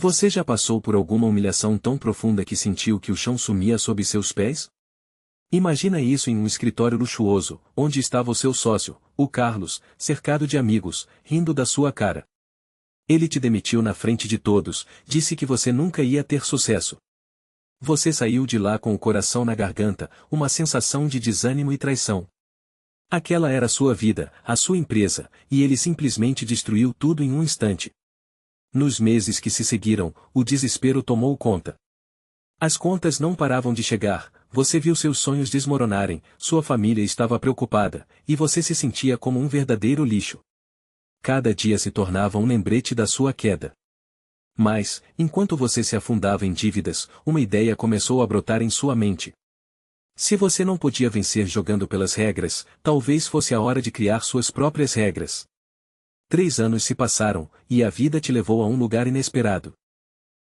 Você já passou por alguma humilhação tão profunda que sentiu que o chão sumia sob seus pés? Imagina isso em um escritório luxuoso, onde estava o seu sócio, o Carlos, cercado de amigos, rindo da sua cara. Ele te demitiu na frente de todos, disse que você nunca ia ter sucesso. Você saiu de lá com o coração na garganta, uma sensação de desânimo e traição. Aquela era a sua vida, a sua empresa, e ele simplesmente destruiu tudo em um instante. Nos meses que se seguiram, o desespero tomou conta. As contas não paravam de chegar, você viu seus sonhos desmoronarem, sua família estava preocupada, e você se sentia como um verdadeiro lixo. Cada dia se tornava um lembrete da sua queda. Mas, enquanto você se afundava em dívidas, uma ideia começou a brotar em sua mente. Se você não podia vencer jogando pelas regras, talvez fosse a hora de criar suas próprias regras. 3 anos se passaram, e a vida te levou a um lugar inesperado.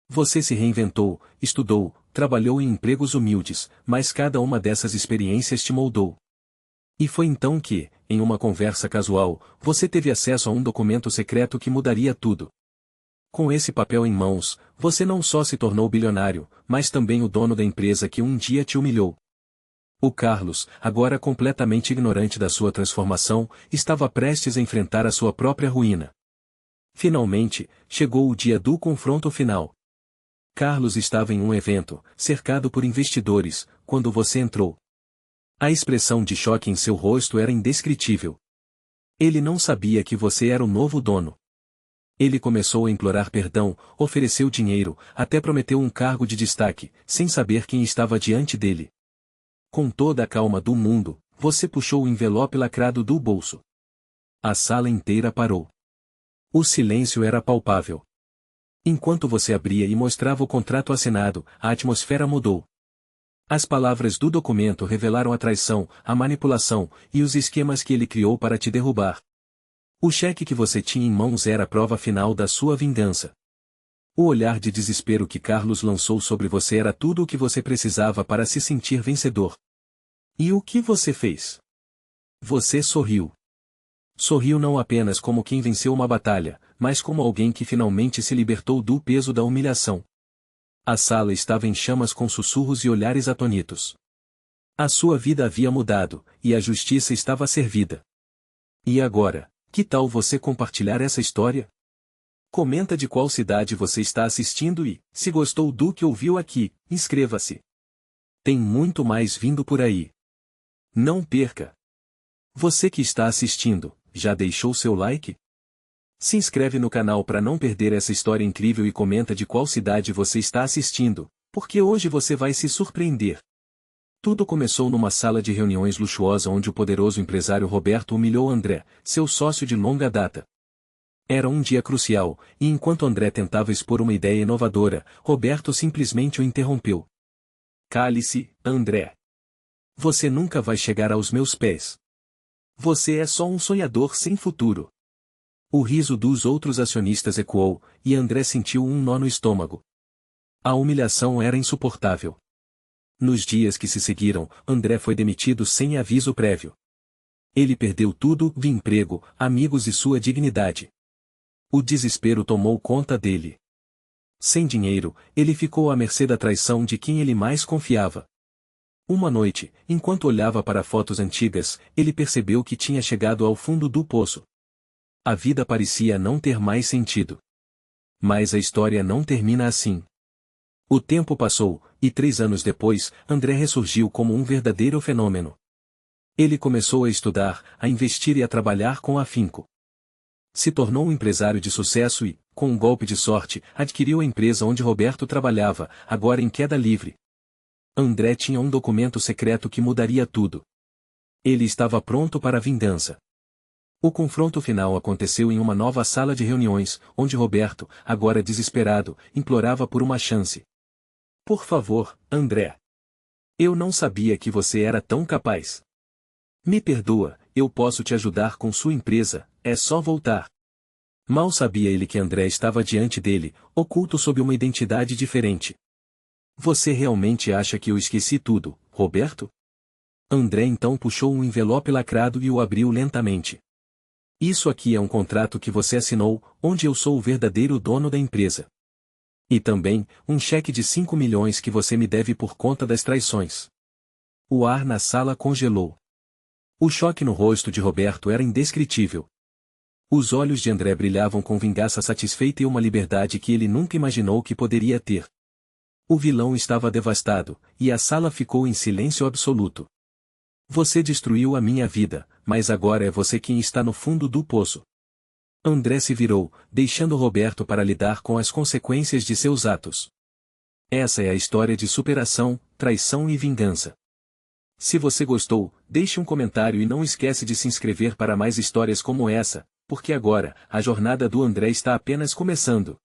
Você se reinventou, estudou, trabalhou em empregos humildes, mas cada uma dessas experiências te moldou. E foi então que, em uma conversa casual, você teve acesso a um documento secreto que mudaria tudo. Com esse papel em mãos, você não só se tornou bilionário, mas também o dono da empresa que um dia te humilhou. O Carlos, agora completamente ignorante da sua transformação, estava prestes a enfrentar a sua própria ruína. Finalmente, chegou o dia do confronto final. Carlos estava em um evento, cercado por investidores, quando você entrou. A expressão de choque em seu rosto era indescritível. Ele não sabia que você era o novo dono. Ele começou a implorar perdão, ofereceu dinheiro, até prometeu um cargo de destaque, sem saber quem estava diante dele. Com toda a calma do mundo, você puxou o envelope lacrado do bolso. A sala inteira parou. O silêncio era palpável. Enquanto você abria e mostrava o contrato assinado, a atmosfera mudou. As palavras do documento revelaram a traição, a manipulação, e os esquemas que ele criou para te derrubar. O cheque que você tinha em mãos era a prova final da sua vingança. O olhar de desespero que Carlos lançou sobre você era tudo o que você precisava para se sentir vencedor. E o que você fez? Você sorriu. Sorriu não apenas como quem venceu uma batalha, mas como alguém que finalmente se libertou do peso da humilhação. A sala estava em chamas com sussurros e olhares atônitos. A sua vida havia mudado, e a justiça estava servida. E agora, que tal você compartilhar essa história? Comenta de qual cidade você está assistindo e, se gostou do que ouviu aqui, inscreva-se. Tem muito mais vindo por aí. Não perca! Você que está assistindo, já deixou seu like? Se inscreve no canal para não perder essa história incrível e comenta de qual cidade você está assistindo, porque hoje você vai se surpreender. Tudo começou numa sala de reuniões luxuosa onde o poderoso empresário Roberto humilhou André, seu sócio de longa data. Era um dia crucial, e enquanto André tentava expor uma ideia inovadora, Roberto simplesmente o interrompeu. Cale-se, André. Você nunca vai chegar aos meus pés. Você é só um sonhador sem futuro. O riso dos outros acionistas ecoou, e André sentiu um nó no estômago. A humilhação era insuportável. Nos dias que se seguiram, André foi demitido sem aviso prévio. Ele perdeu tudo, o emprego, amigos e sua dignidade. O desespero tomou conta dele. Sem dinheiro, ele ficou à mercê da traição de quem ele mais confiava. Uma noite, enquanto olhava para fotos antigas, ele percebeu que tinha chegado ao fundo do poço. A vida parecia não ter mais sentido. Mas a história não termina assim. O tempo passou, e 3 anos depois, André ressurgiu como um verdadeiro fenômeno. Ele começou a estudar, a investir e a trabalhar com afinco. Se tornou um empresário de sucesso e, com um golpe de sorte, adquiriu a empresa onde Roberto trabalhava, agora em queda livre. André tinha um documento secreto que mudaria tudo. Ele estava pronto para a vingança. O confronto final aconteceu em uma nova sala de reuniões, onde Roberto, agora desesperado, implorava por uma chance. Por favor, André. Eu não sabia que você era tão capaz. Me perdoa, eu posso te ajudar com sua empresa, é só voltar. Mal sabia ele que André estava diante dele, oculto sob uma identidade diferente. Você realmente acha que eu esqueci tudo, Roberto? André então puxou um envelope lacrado e o abriu lentamente. Isso aqui é um contrato que você assinou, onde eu sou o verdadeiro dono da empresa. E também, um cheque de 5 milhões que você me deve por conta das traições. O ar na sala congelou. O choque no rosto de Roberto era indescritível. Os olhos de André brilhavam com vingança satisfeita e uma liberdade que ele nunca imaginou que poderia ter. O vilão estava devastado, e a sala ficou em silêncio absoluto. Você destruiu a minha vida, mas agora é você quem está no fundo do poço. André se virou, deixando Roberto para lidar com as consequências de seus atos. Essa é a história de superação, traição e vingança. Se você gostou, deixe um comentário e não esquece de se inscrever para mais histórias como essa, porque agora, a jornada do André está apenas começando.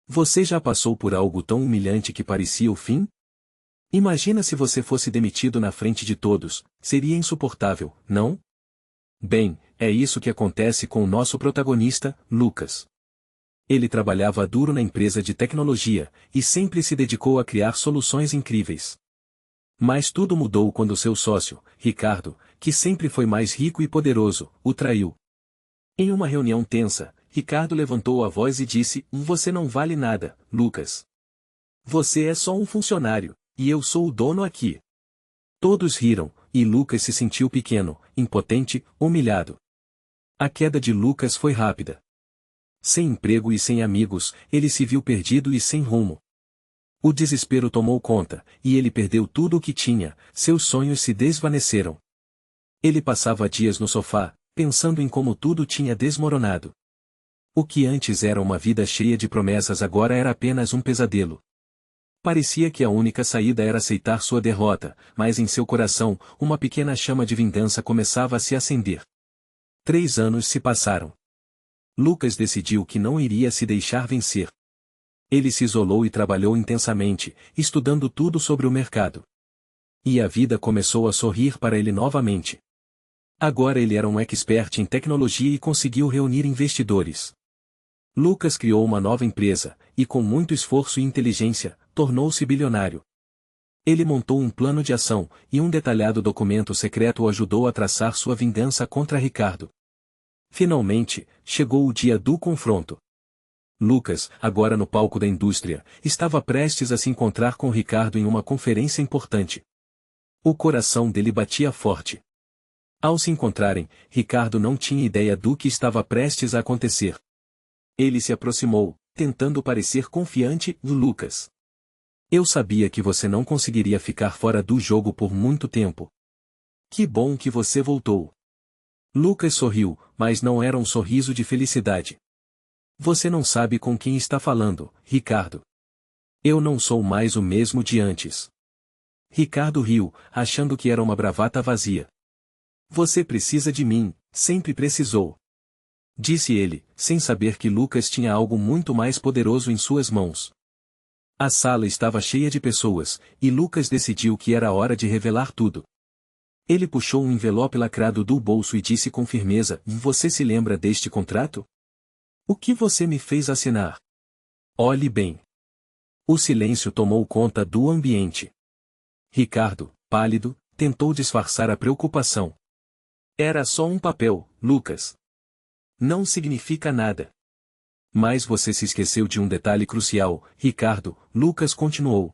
Você já passou por algo tão humilhante que parecia o fim? Imagina se você fosse demitido na frente de todos, seria insuportável, não? Bem, é isso que acontece com o nosso protagonista, Lucas. Ele trabalhava duro na empresa de tecnologia, e sempre se dedicou a criar soluções incríveis. Mas tudo mudou quando seu sócio, Ricardo, que sempre foi mais rico e poderoso, o traiu. Em uma reunião tensa, Ricardo levantou a voz e disse: Você não vale nada, Lucas. Você é só um funcionário, e eu sou o dono aqui. Todos riram, e Lucas se sentiu pequeno, impotente, humilhado. A queda de Lucas foi rápida. Sem emprego e sem amigos, ele se viu perdido e sem rumo. O desespero tomou conta, e ele perdeu tudo o que tinha, seus sonhos se desvaneceram. Ele passava dias no sofá, pensando em como tudo tinha desmoronado. O que antes era uma vida cheia de promessas agora era apenas um pesadelo. Parecia que a única saída era aceitar sua derrota, mas em seu coração, uma pequena chama de vingança começava a se acender. 3 anos se passaram. Lucas decidiu que não iria se deixar vencer. Ele se isolou e trabalhou intensamente, estudando tudo sobre o mercado. E a vida começou a sorrir para ele novamente. Agora ele era um expert em tecnologia e conseguiu reunir investidores. Lucas criou uma nova empresa, e com muito esforço e inteligência, tornou-se bilionário. Ele montou um plano de ação, e um detalhado documento secreto o ajudou a traçar sua vingança contra Ricardo. Finalmente, chegou o dia do confronto. Lucas, agora no palco da indústria, estava prestes a se encontrar com Ricardo em uma conferência importante. O coração dele batia forte. Ao se encontrarem, Ricardo não tinha ideia do que estava prestes a acontecer. Ele se aproximou, tentando parecer confiante, Lucas. Eu sabia que você não conseguiria ficar fora do jogo por muito tempo. Que bom que você voltou. Lucas sorriu, mas não era um sorriso de felicidade. Você não sabe com quem está falando, Ricardo. Eu não sou mais o mesmo de antes. Ricardo riu, achando que era uma bravata vazia. Você precisa de mim, sempre precisou. Disse ele, sem saber que Lucas tinha algo muito mais poderoso em suas mãos. A sala estava cheia de pessoas, e Lucas decidiu que era hora de revelar tudo. Ele puxou um envelope lacrado do bolso e disse com firmeza: Você se lembra deste contrato? O que você me fez assinar? Olhe bem. O silêncio tomou conta do ambiente. Ricardo, pálido, tentou disfarçar a preocupação. Era só um papel, Lucas. Não significa nada. Mas você se esqueceu de um detalhe crucial, Ricardo, Lucas continuou.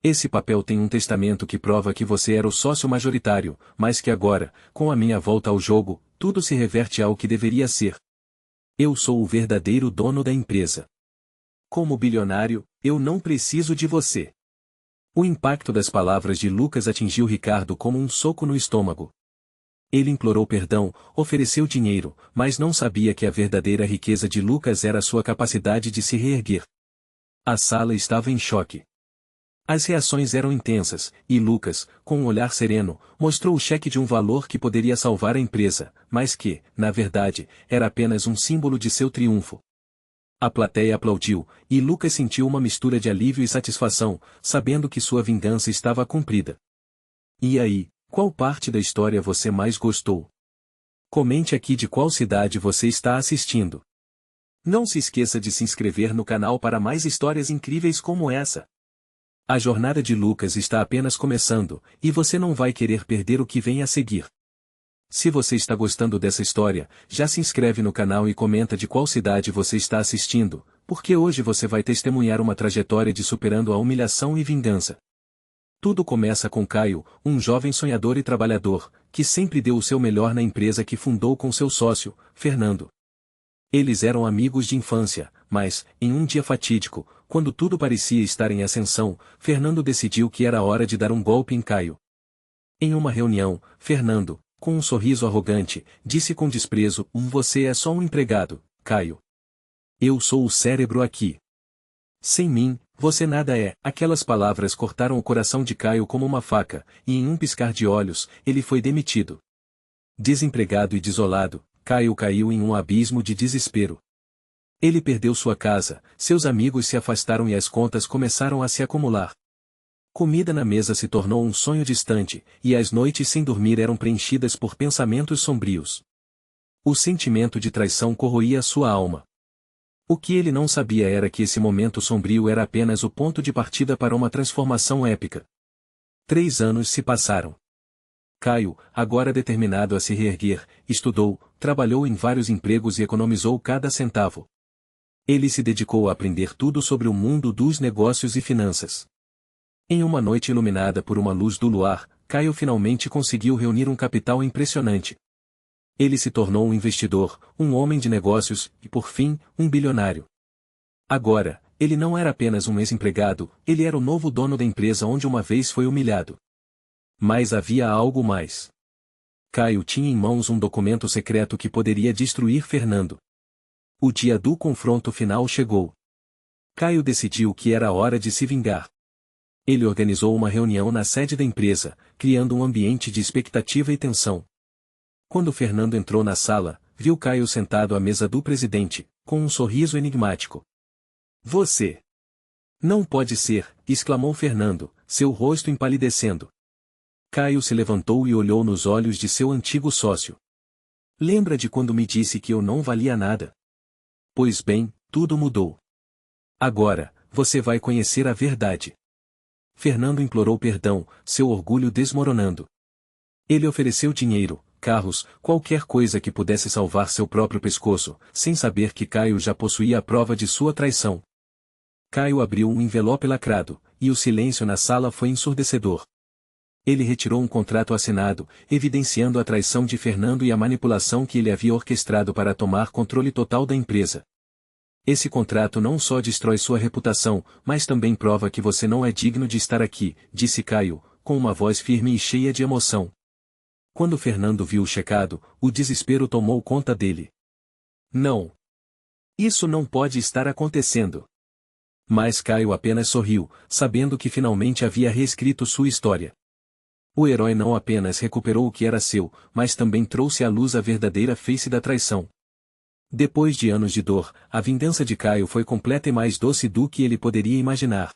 Esse papel tem um testamento que prova que você era o sócio majoritário, mas que agora, com a minha volta ao jogo, tudo se reverte ao que deveria ser. Eu sou o verdadeiro dono da empresa. Como bilionário, eu não preciso de você. O impacto das palavras de Lucas atingiu Ricardo como um soco no estômago. Ele implorou perdão, ofereceu dinheiro, mas não sabia que a verdadeira riqueza de Lucas era sua capacidade de se reerguer. A sala estava em choque. As reações eram intensas, e Lucas, com um olhar sereno, mostrou o cheque de um valor que poderia salvar a empresa, mas que, na verdade, era apenas um símbolo de seu triunfo. A plateia aplaudiu, e Lucas sentiu uma mistura de alívio e satisfação, sabendo que sua vingança estava cumprida. E aí, qual parte da história você mais gostou? Comente aqui de qual cidade você está assistindo. Não se esqueça de se inscrever no canal para mais histórias incríveis como essa. A jornada de Lucas está apenas começando, e você não vai querer perder o que vem a seguir. Se você está gostando dessa história, já se inscreve no canal e comenta de qual cidade você está assistindo, porque hoje você vai testemunhar uma trajetória de superando a humilhação e vingança. Tudo começa com Caio, um jovem sonhador e trabalhador, que sempre deu o seu melhor na empresa que fundou com seu sócio, Fernando. Eles eram amigos de infância, mas, em um dia fatídico, quando tudo parecia estar em ascensão, Fernando decidiu que era hora de dar um golpe em Caio. Em uma reunião, Fernando, com um sorriso arrogante, disse com desprezo: Você é só um empregado, Caio. Eu sou o cérebro aqui. Sem mim, você nada é. Aquelas palavras cortaram o coração de Caio como uma faca, e em um piscar de olhos, ele foi demitido. Desempregado e desolado, Caio caiu em um abismo de desespero. Ele perdeu sua casa, seus amigos se afastaram e as contas começaram a se acumular. Comida na mesa se tornou um sonho distante, e as noites sem dormir eram preenchidas por pensamentos sombrios. O sentimento de traição corroía sua alma. O que ele não sabia era que esse momento sombrio era apenas o ponto de partida para uma transformação épica. 3 anos se passaram. Caio, agora determinado a se reerguer, estudou, trabalhou em vários empregos e economizou cada centavo. Ele se dedicou a aprender tudo sobre o mundo dos negócios e finanças. Em uma noite iluminada por uma luz do luar, Caio finalmente conseguiu reunir um capital impressionante. Ele se tornou um investidor, um homem de negócios e, por fim, um bilionário. Agora, ele não era apenas um ex-empregado, ele era o novo dono da empresa onde uma vez foi humilhado. Mas havia algo mais. Caio tinha em mãos um documento secreto que poderia destruir Fernando. O dia do confronto final chegou. Caio decidiu que era hora de se vingar. Ele organizou uma reunião na sede da empresa, criando um ambiente de expectativa e tensão. Quando Fernando entrou na sala, viu Caio sentado à mesa do presidente, com um sorriso enigmático. Você! Não pode ser, exclamou Fernando, seu rosto empalidecendo. Caio se levantou e olhou nos olhos de seu antigo sócio. Lembra de quando me disse que eu não valia nada? Pois bem, tudo mudou. Agora, você vai conhecer a verdade. Fernando implorou perdão, seu orgulho desmoronando. Ele ofereceu dinheiro, carros, qualquer coisa que pudesse salvar seu próprio pescoço, sem saber que Caio já possuía a prova de sua traição. Caio abriu um envelope lacrado, e o silêncio na sala foi ensurdecedor. Ele retirou um contrato assinado, evidenciando a traição de Fernando e a manipulação que ele havia orquestrado para tomar controle total da empresa. Esse contrato não só destrói sua reputação, mas também prova que você não é digno de estar aqui, disse Caio, com uma voz firme e cheia de emoção. Quando Fernando viu o checado, o desespero tomou conta dele. Não! Isso não pode estar acontecendo. Mas Caio apenas sorriu, sabendo que finalmente havia reescrito sua história. O herói não apenas recuperou o que era seu, mas também trouxe à luz a verdadeira face da traição. Depois de anos de dor, a vingança de Caio foi completa e mais doce do que ele poderia imaginar.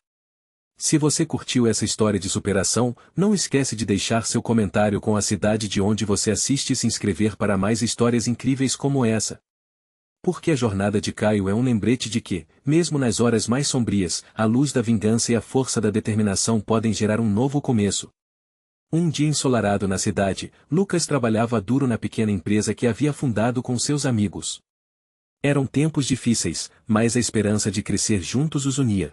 Se você curtiu essa história de superação, não esquece de deixar seu comentário com a cidade de onde você assiste e se inscrever para mais histórias incríveis como essa. Porque a jornada de Caio é um lembrete de que, mesmo nas horas mais sombrias, a luz da vingança e a força da determinação podem gerar um novo começo. Um dia ensolarado na cidade, Lucas trabalhava duro na pequena empresa que havia fundado com seus amigos. Eram tempos difíceis, mas a esperança de crescer juntos os unia.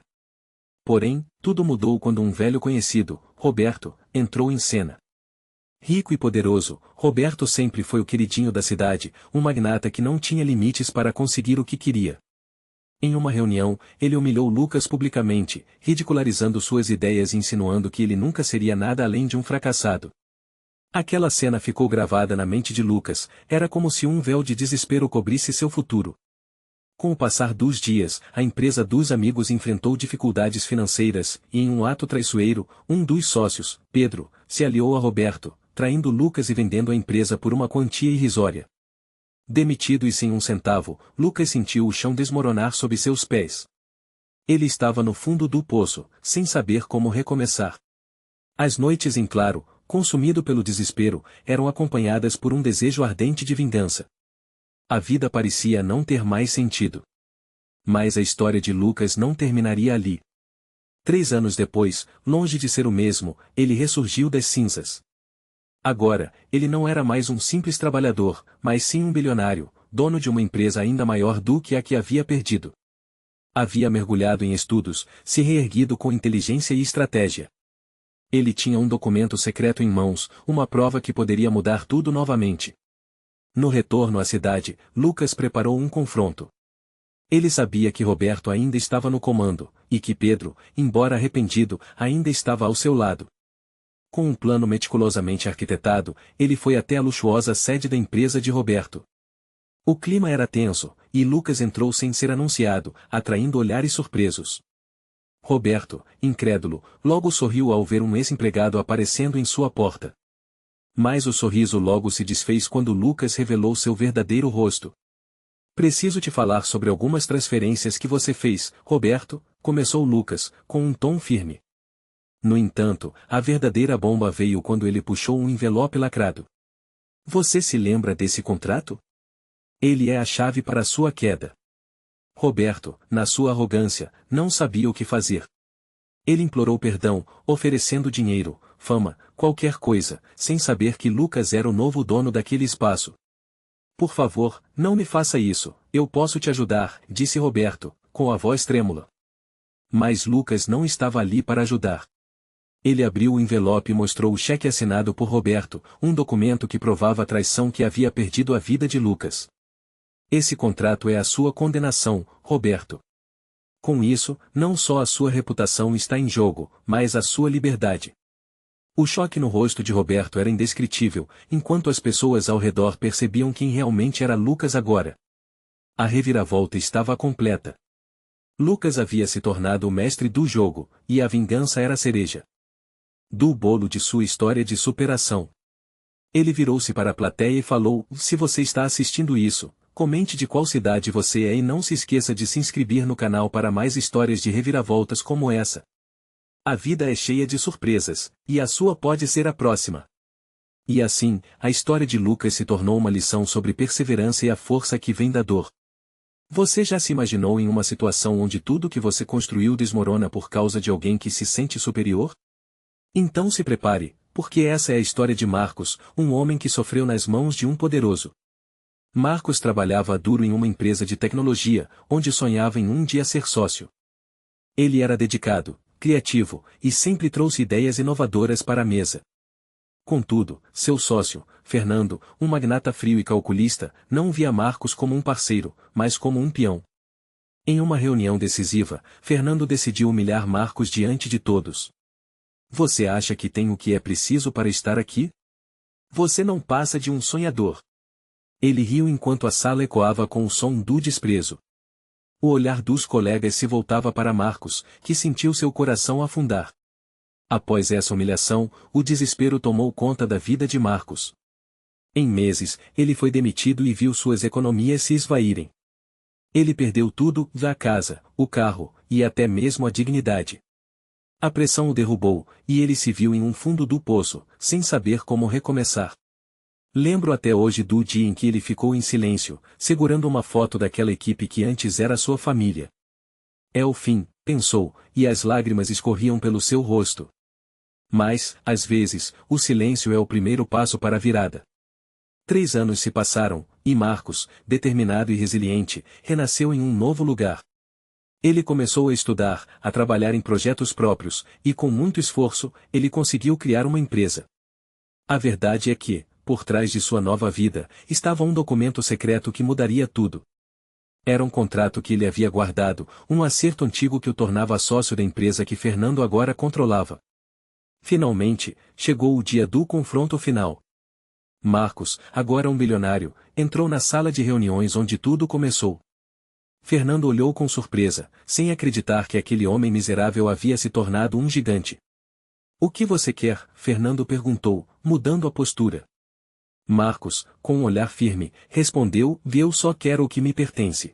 Porém, tudo mudou quando um velho conhecido, Roberto, entrou em cena. Rico e poderoso, Roberto sempre foi o queridinho da cidade, um magnata que não tinha limites para conseguir o que queria. Em uma reunião, ele humilhou Lucas publicamente, ridicularizando suas ideias e insinuando que ele nunca seria nada além de um fracassado. Aquela cena ficou gravada na mente de Lucas, era como se um véu de desespero cobrisse seu futuro. Com o passar dos dias, a empresa dos amigos enfrentou dificuldades financeiras, e em um ato traiçoeiro, um dos sócios, Pedro, se aliou a Roberto, traindo Lucas e vendendo a empresa por uma quantia irrisória. Demitido e sem um centavo, Lucas sentiu o chão desmoronar sob seus pés. Ele estava no fundo do poço, sem saber como recomeçar. As noites em claro, consumido pelo desespero, eram acompanhadas por um desejo ardente de vingança. A vida parecia não ter mais sentido. Mas a história de Lucas não terminaria ali. 3 anos depois, longe de ser o mesmo, ele ressurgiu das cinzas. Agora, ele não era mais um simples trabalhador, mas sim um bilionário, dono de uma empresa ainda maior do que a que havia perdido. Havia mergulhado em estudos, se reerguido com inteligência e estratégia. Ele tinha um documento secreto em mãos, uma prova que poderia mudar tudo novamente. No retorno à cidade, Lucas preparou um confronto. Ele sabia que Roberto ainda estava no comando, e que Pedro, embora arrependido, ainda estava ao seu lado. Com um plano meticulosamente arquitetado, ele foi até a luxuosa sede da empresa de Roberto. O clima era tenso, e Lucas entrou sem ser anunciado, atraindo olhares surpresos. Roberto, incrédulo, logo sorriu ao ver um ex-empregado aparecendo em sua porta. Mas o sorriso logo se desfez quando Lucas revelou seu verdadeiro rosto. Preciso te falar sobre algumas transferências que você fez, Roberto, começou Lucas, com um tom firme. No entanto, a verdadeira bomba veio quando ele puxou um envelope lacrado. Você se lembra desse contrato? Ele é a chave para a sua queda. Roberto, na sua arrogância, não sabia o que fazer. Ele implorou perdão, oferecendo dinheiro, fama, qualquer coisa, sem saber que Lucas era o novo dono daquele espaço. Por favor, não me faça isso, eu posso te ajudar, disse Roberto, com a voz trêmula. Mas Lucas não estava ali para ajudar. Ele abriu o envelope e mostrou o cheque assinado por Roberto, um documento que provava a traição que havia perdido a vida de Lucas. Esse contrato é a sua condenação, Roberto. Com isso, não só a sua reputação está em jogo, mas a sua liberdade. O choque no rosto de Roberto era indescritível, enquanto as pessoas ao redor percebiam quem realmente era Lucas agora. A reviravolta estava completa. Lucas havia se tornado o mestre do jogo, e a vingança era a cereja do bolo de sua história de superação. Ele virou-se para a plateia e falou: se você está assistindo isso, comente de qual cidade você é e não se esqueça de se inscrever no canal para mais histórias de reviravoltas como essa. A vida é cheia de surpresas, e a sua pode ser a próxima. E assim, a história de Lucas se tornou uma lição sobre perseverança e a força que vem da dor. Você já se imaginou em uma situação onde tudo que você construiu desmorona por causa de alguém que se sente superior? Então se prepare, porque essa é a história de Marcos, um homem que sofreu nas mãos de um poderoso. Marcos trabalhava duro em uma empresa de tecnologia, onde sonhava em um dia ser sócio. Ele era dedicado, criativo, e sempre trouxe ideias inovadoras para a mesa. Contudo, seu sócio, Fernando, um magnata frio e calculista, não via Marcos como um parceiro, mas como um peão. Em uma reunião decisiva, Fernando decidiu humilhar Marcos diante de todos. Você acha que tem o que é preciso para estar aqui? Você não passa de um sonhador. Ele riu enquanto a sala ecoava com o som do desprezo. O olhar dos colegas se voltava para Marcos, que sentiu seu coração afundar. Após essa humilhação, o desespero tomou conta da vida de Marcos. Em meses, ele foi demitido e viu suas economias se esvaírem. Ele perdeu tudo, a casa, o carro, e até mesmo a dignidade. A pressão o derrubou, e ele se viu em um fundo do poço, sem saber como recomeçar. Lembro até hoje do dia em que ele ficou em silêncio, segurando uma foto daquela equipe que antes era sua família. É o fim, pensou, e as lágrimas escorriam pelo seu rosto. Mas, às vezes, o silêncio é o primeiro passo para a virada. 3 anos se passaram, e Marcos, determinado e resiliente, renasceu em um novo lugar. Ele começou a estudar, a trabalhar em projetos próprios, e com muito esforço, ele conseguiu criar uma empresa. A verdade é que, por trás de sua nova vida, estava um documento secreto que mudaria tudo. Era um contrato que ele havia guardado, um acerto antigo que o tornava sócio da empresa que Fernando agora controlava. Finalmente, chegou o dia do confronto final. Marcos, agora um bilionário, entrou na sala de reuniões onde tudo começou. Fernando olhou com surpresa, sem acreditar que aquele homem miserável havia se tornado um gigante. O que você quer? Fernando perguntou, mudando a postura. Marcos, com um olhar firme, respondeu: eu só quero o que me pertence.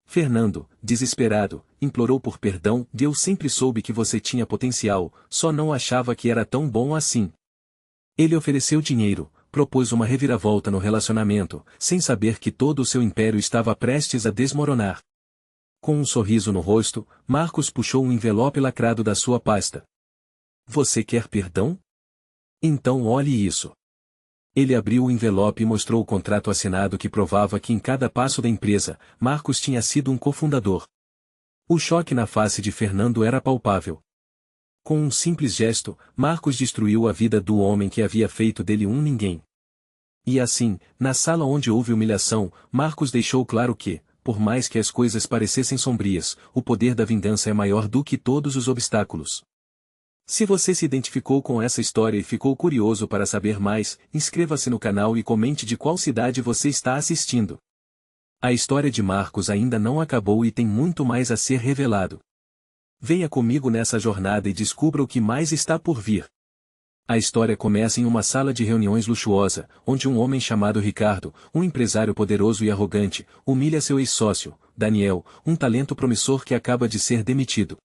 Fernando, desesperado, implorou por perdão: eu sempre soube que você tinha potencial, só não achava que era tão bom assim. Ele ofereceu dinheiro, propôs uma reviravolta no relacionamento, sem saber que todo o seu império estava prestes a desmoronar. Com um sorriso no rosto, Marcos puxou um envelope lacrado da sua pasta. Você quer perdão? Então olhe isso. Ele abriu o envelope e mostrou o contrato assinado que provava que em cada passo da empresa, Marcos tinha sido um cofundador. O choque na face de Fernando era palpável. Com um simples gesto, Marcos destruiu a vida do homem que havia feito dele um ninguém. E assim, na sala onde houve humilhação, Marcos deixou claro que, por mais que as coisas parecessem sombrias, o poder da vingança é maior do que todos os obstáculos. Se você se identificou com essa história e ficou curioso para saber mais, inscreva-se no canal e comente de qual cidade você está assistindo. A história de Marcos ainda não acabou e tem muito mais a ser revelado. Venha comigo nessa jornada e descubra o que mais está por vir. A história começa em uma sala de reuniões luxuosa, onde um homem chamado Ricardo, um empresário poderoso e arrogante, humilha seu ex-sócio, Daniel, um talento promissor que acaba de ser demitido.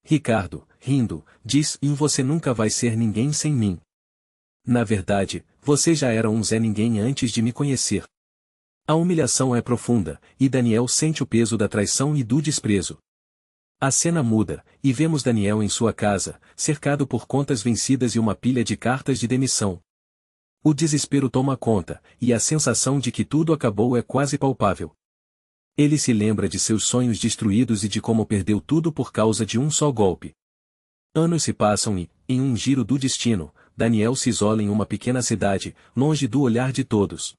Ricardo, rindo, diz: Você nunca vai ser ninguém sem mim. Na verdade, você já era um Zé Ninguém antes de me conhecer. A humilhação é profunda, e Daniel sente o peso da traição e do desprezo. A cena muda, e vemos Daniel em sua casa, cercado por contas vencidas e uma pilha de cartas de demissão. O desespero toma conta, e a sensação de que tudo acabou é quase palpável. Ele se lembra de seus sonhos destruídos e de como perdeu tudo por causa de um só golpe. Anos se passam e, em um giro do destino, Daniel se isola em uma pequena cidade, longe do olhar de todos.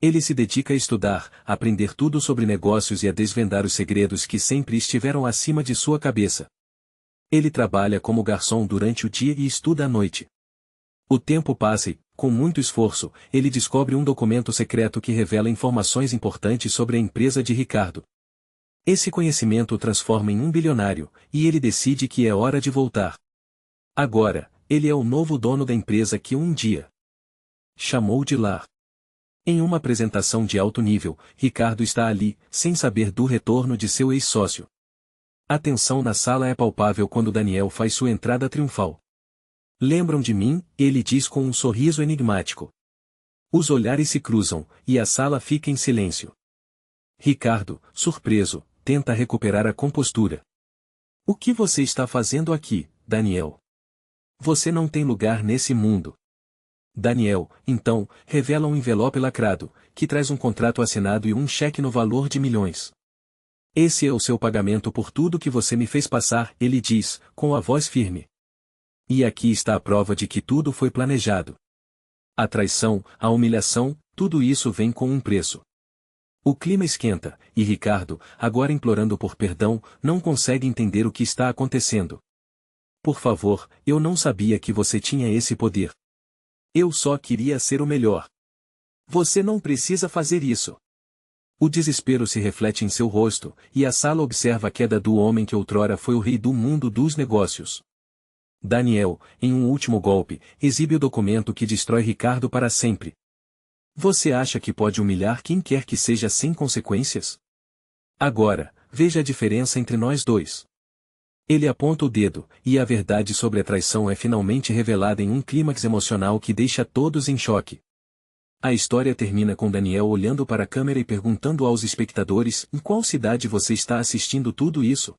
Ele se dedica a estudar, a aprender tudo sobre negócios e a desvendar os segredos que sempre estiveram acima de sua cabeça. Ele trabalha como garçom durante o dia e estuda à noite. O tempo passa e, com muito esforço, ele descobre um documento secreto que revela informações importantes sobre a empresa de Ricardo. Esse conhecimento o transforma em um bilionário, e ele decide que é hora de voltar. Agora, ele é o novo dono da empresa que um dia chamou de lar. Em uma apresentação de alto nível, Ricardo está ali, sem saber do retorno de seu ex-sócio. A tensão na sala é palpável quando Daniel faz sua entrada triunfal. Lembram de mim? Ele diz com um sorriso enigmático. Os olhares se cruzam, e a sala fica em silêncio. Ricardo, surpreso, tenta recuperar a compostura. O que você está fazendo aqui, Daniel? Você não tem lugar nesse mundo. Daniel, então, revela um envelope lacrado, que traz um contrato assinado e um cheque no valor de milhões. Esse é o seu pagamento por tudo que você me fez passar, ele diz, com a voz firme. E aqui está a prova de que tudo foi planejado. A traição, a humilhação, tudo isso vem com um preço. O clima esquenta, e Ricardo, agora implorando por perdão, não consegue entender o que está acontecendo. Por favor, eu não sabia que você tinha esse poder. Eu só queria ser o melhor. Você não precisa fazer isso. O desespero se reflete em seu rosto, e a sala observa a queda do homem que outrora foi o rei do mundo dos negócios. Daniel, em um último golpe, exibe o documento que destrói Ricardo para sempre. Você acha que pode humilhar quem quer que seja sem consequências? Agora, veja a diferença entre nós dois. Ele aponta o dedo, e a verdade sobre a traição é finalmente revelada em um clímax emocional que deixa todos em choque. A história termina com Daniel olhando para a câmera e perguntando aos espectadores: em qual cidade você está assistindo tudo isso?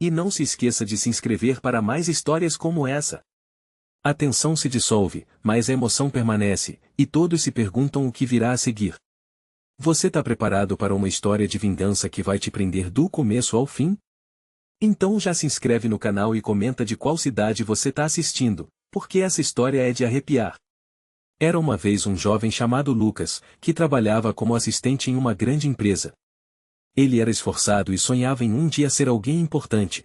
E não se esqueça de se inscrever para mais histórias como essa. A tensão se dissolve, mas a emoção permanece, e todos se perguntam o que virá a seguir. Você está preparado para uma história de vingança que vai te prender do começo ao fim? Então já se inscreve no canal e comenta de qual cidade você está assistindo, porque essa história é de arrepiar. Era uma vez um jovem chamado Lucas, que trabalhava como assistente em uma grande empresa. Ele era esforçado e sonhava em um dia ser alguém importante.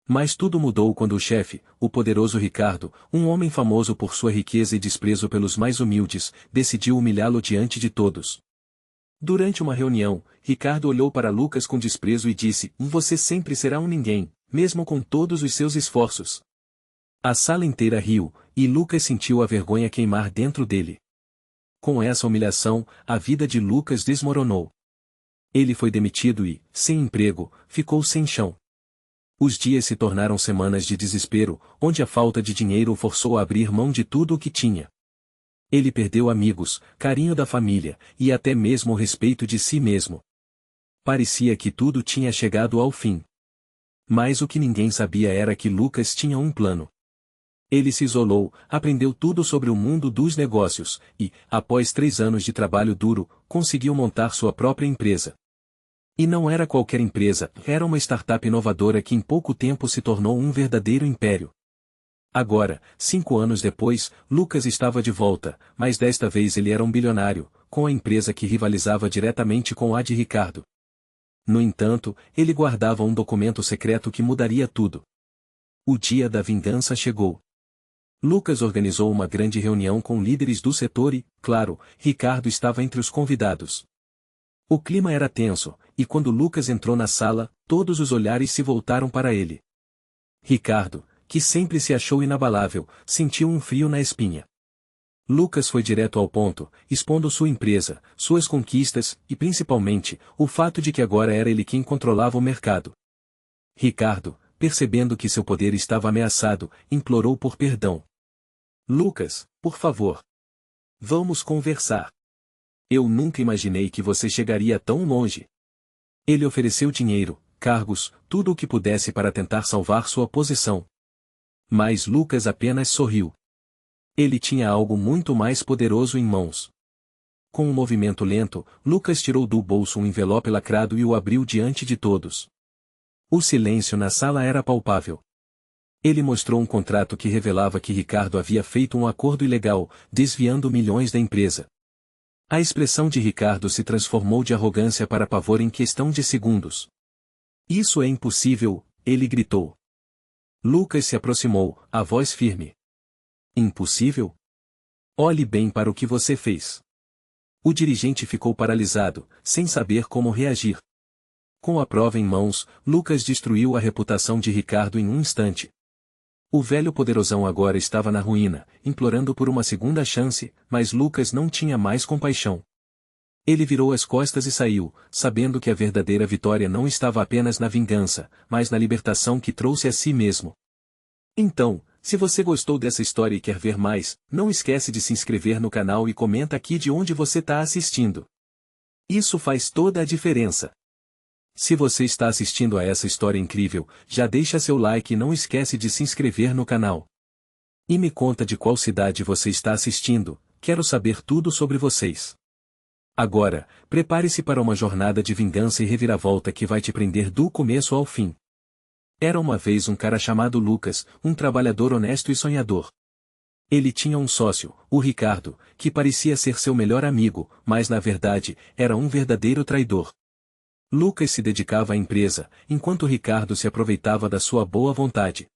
Mas tudo mudou quando o chefe, o poderoso Ricardo, um homem famoso por sua riqueza e desprezo pelos mais humildes, decidiu humilhá-lo diante de todos. Durante uma reunião, Ricardo olhou para Lucas com desprezo e disse: Você sempre será um ninguém, mesmo com todos os seus esforços. A sala inteira riu, e Lucas sentiu a vergonha queimar dentro dele. Com essa humilhação, a vida de Lucas desmoronou. Ele foi demitido e, sem emprego, ficou sem chão. Os dias se tornaram semanas de desespero, onde a falta de dinheiro o forçou a abrir mão de tudo o que tinha. Ele perdeu amigos, carinho da família, e até mesmo o respeito de si mesmo. Parecia que tudo tinha chegado ao fim. Mas o que ninguém sabia era que Lucas tinha um plano. Ele se isolou, aprendeu tudo sobre o mundo dos negócios, e, após 3 anos de trabalho duro, conseguiu montar sua própria empresa. E não era qualquer empresa, era uma startup inovadora que em pouco tempo se tornou um verdadeiro império. Agora, 5 anos depois, Lucas estava de volta, mas desta vez ele era um bilionário, com a empresa que rivalizava diretamente com a de Ricardo. No entanto, ele guardava um documento secreto que mudaria tudo. O dia da vingança chegou. Lucas organizou uma grande reunião com líderes do setor e, claro, Ricardo estava entre os convidados. O clima era tenso, e quando Lucas entrou na sala, todos os olhares se voltaram para ele. Ricardo, que sempre se achou inabalável, sentiu um frio na espinha. Lucas foi direto ao ponto, expondo sua empresa, suas conquistas, e principalmente, o fato de que agora era ele quem controlava o mercado. Ricardo, percebendo que seu poder estava ameaçado, implorou por perdão. Lucas, por favor. Vamos conversar. Eu nunca imaginei que você chegaria tão longe. Ele ofereceu dinheiro, cargos, tudo o que pudesse para tentar salvar sua posição. Mas Lucas apenas sorriu. Ele tinha algo muito mais poderoso em mãos. Com um movimento lento, Lucas tirou do bolso um envelope lacrado e o abriu diante de todos. O silêncio na sala era palpável. Ele mostrou um contrato que revelava que Ricardo havia feito um acordo ilegal, desviando milhões da empresa. A expressão de Ricardo se transformou de arrogância para pavor em questão de segundos. Isso é impossível, ele gritou. Lucas se aproximou, a voz firme. Impossível? Olhe bem para o que você fez. O dirigente ficou paralisado, sem saber como reagir. Com a prova em mãos, Lucas destruiu a reputação de Ricardo em um instante. O velho poderosão agora estava na ruína, implorando por uma segunda chance, mas Lucas não tinha mais compaixão. Ele virou as costas e saiu, sabendo que a verdadeira vitória não estava apenas na vingança, mas na libertação que trouxe a si mesmo. Então, se você gostou dessa história e quer ver mais, não esquece de se inscrever no canal e comenta aqui de onde você está assistindo. Isso faz toda a diferença. Se você está assistindo a essa história incrível, já deixa seu like e não esquece de se inscrever no canal. E me conta de qual cidade você está assistindo, quero saber tudo sobre vocês. Agora, prepare-se para uma jornada de vingança e reviravolta que vai te prender do começo ao fim. Era uma vez um cara chamado Lucas, um trabalhador honesto e sonhador. Ele tinha um sócio, o Ricardo, que parecia ser seu melhor amigo, mas na verdade, era um verdadeiro traidor. Lucas se dedicava à empresa, enquanto Ricardo se aproveitava da sua boa vontade.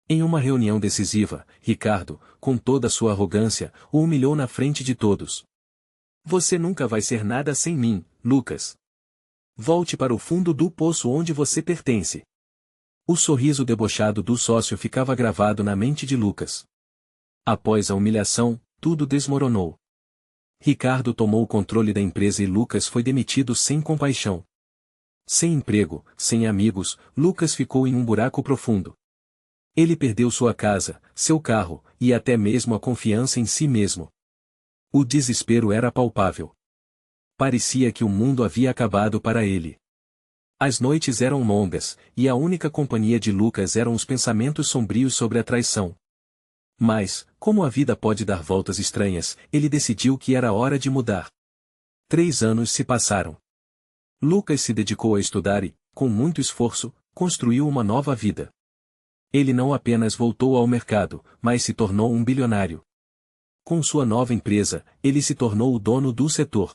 Em uma reunião decisiva, Ricardo, com toda a sua arrogância, o humilhou na frente de todos. Você nunca vai ser nada sem mim, Lucas. Volte para o fundo do poço onde você pertence. O sorriso debochado do sócio ficava gravado na mente de Lucas. Após a humilhação, tudo desmoronou. Ricardo tomou o controle da empresa e Lucas foi demitido sem compaixão. Sem emprego, sem amigos, Lucas ficou em um buraco profundo. Ele perdeu sua casa, seu carro, e até mesmo a confiança em si mesmo. O desespero era palpável. Parecia que o mundo havia acabado para ele. As noites eram longas, e a única companhia de Lucas eram os pensamentos sombrios sobre a traição. Mas, como a vida pode dar voltas estranhas, ele decidiu que era hora de mudar. 3 anos se passaram. Lucas se dedicou a estudar e, com muito esforço, construiu uma nova vida. Ele não apenas voltou ao mercado, mas se tornou um bilionário. Com sua nova empresa, ele se tornou o dono do setor.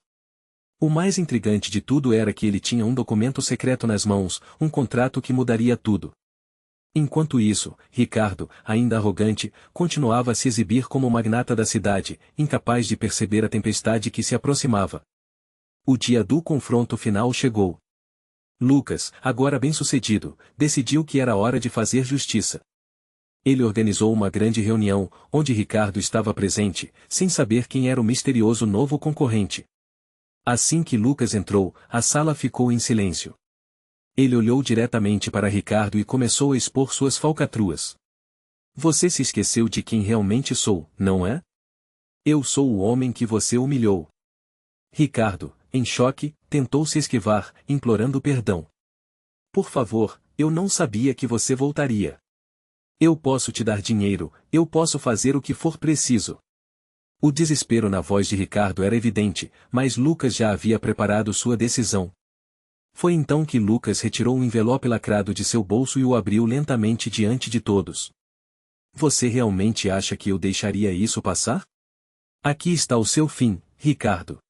O mais intrigante de tudo era que ele tinha um documento secreto nas mãos, um contrato que mudaria tudo. Enquanto isso, Ricardo, ainda arrogante, continuava a se exibir como o magnata da cidade, incapaz de perceber a tempestade que se aproximava. O dia do confronto final chegou. Lucas, agora bem-sucedido, decidiu que era hora de fazer justiça. Ele organizou uma grande reunião, onde Ricardo estava presente, sem saber quem era o misterioso novo concorrente. Assim que Lucas entrou, a sala ficou em silêncio. Ele olhou diretamente para Ricardo e começou a expor suas falcatruas. Você se esqueceu de quem realmente sou, não é? Eu sou o homem que você humilhou. Ricardo, em choque, tentou se esquivar, implorando perdão. Por favor, eu não sabia que você voltaria. Eu posso te dar dinheiro, eu posso fazer o que for preciso. O desespero na voz de Ricardo era evidente, mas Lucas já havia preparado sua decisão. Foi então que Lucas retirou um envelope lacrado de seu bolso e o abriu lentamente diante de todos. Você realmente acha que eu deixaria isso passar? Aqui está o seu fim, Ricardo.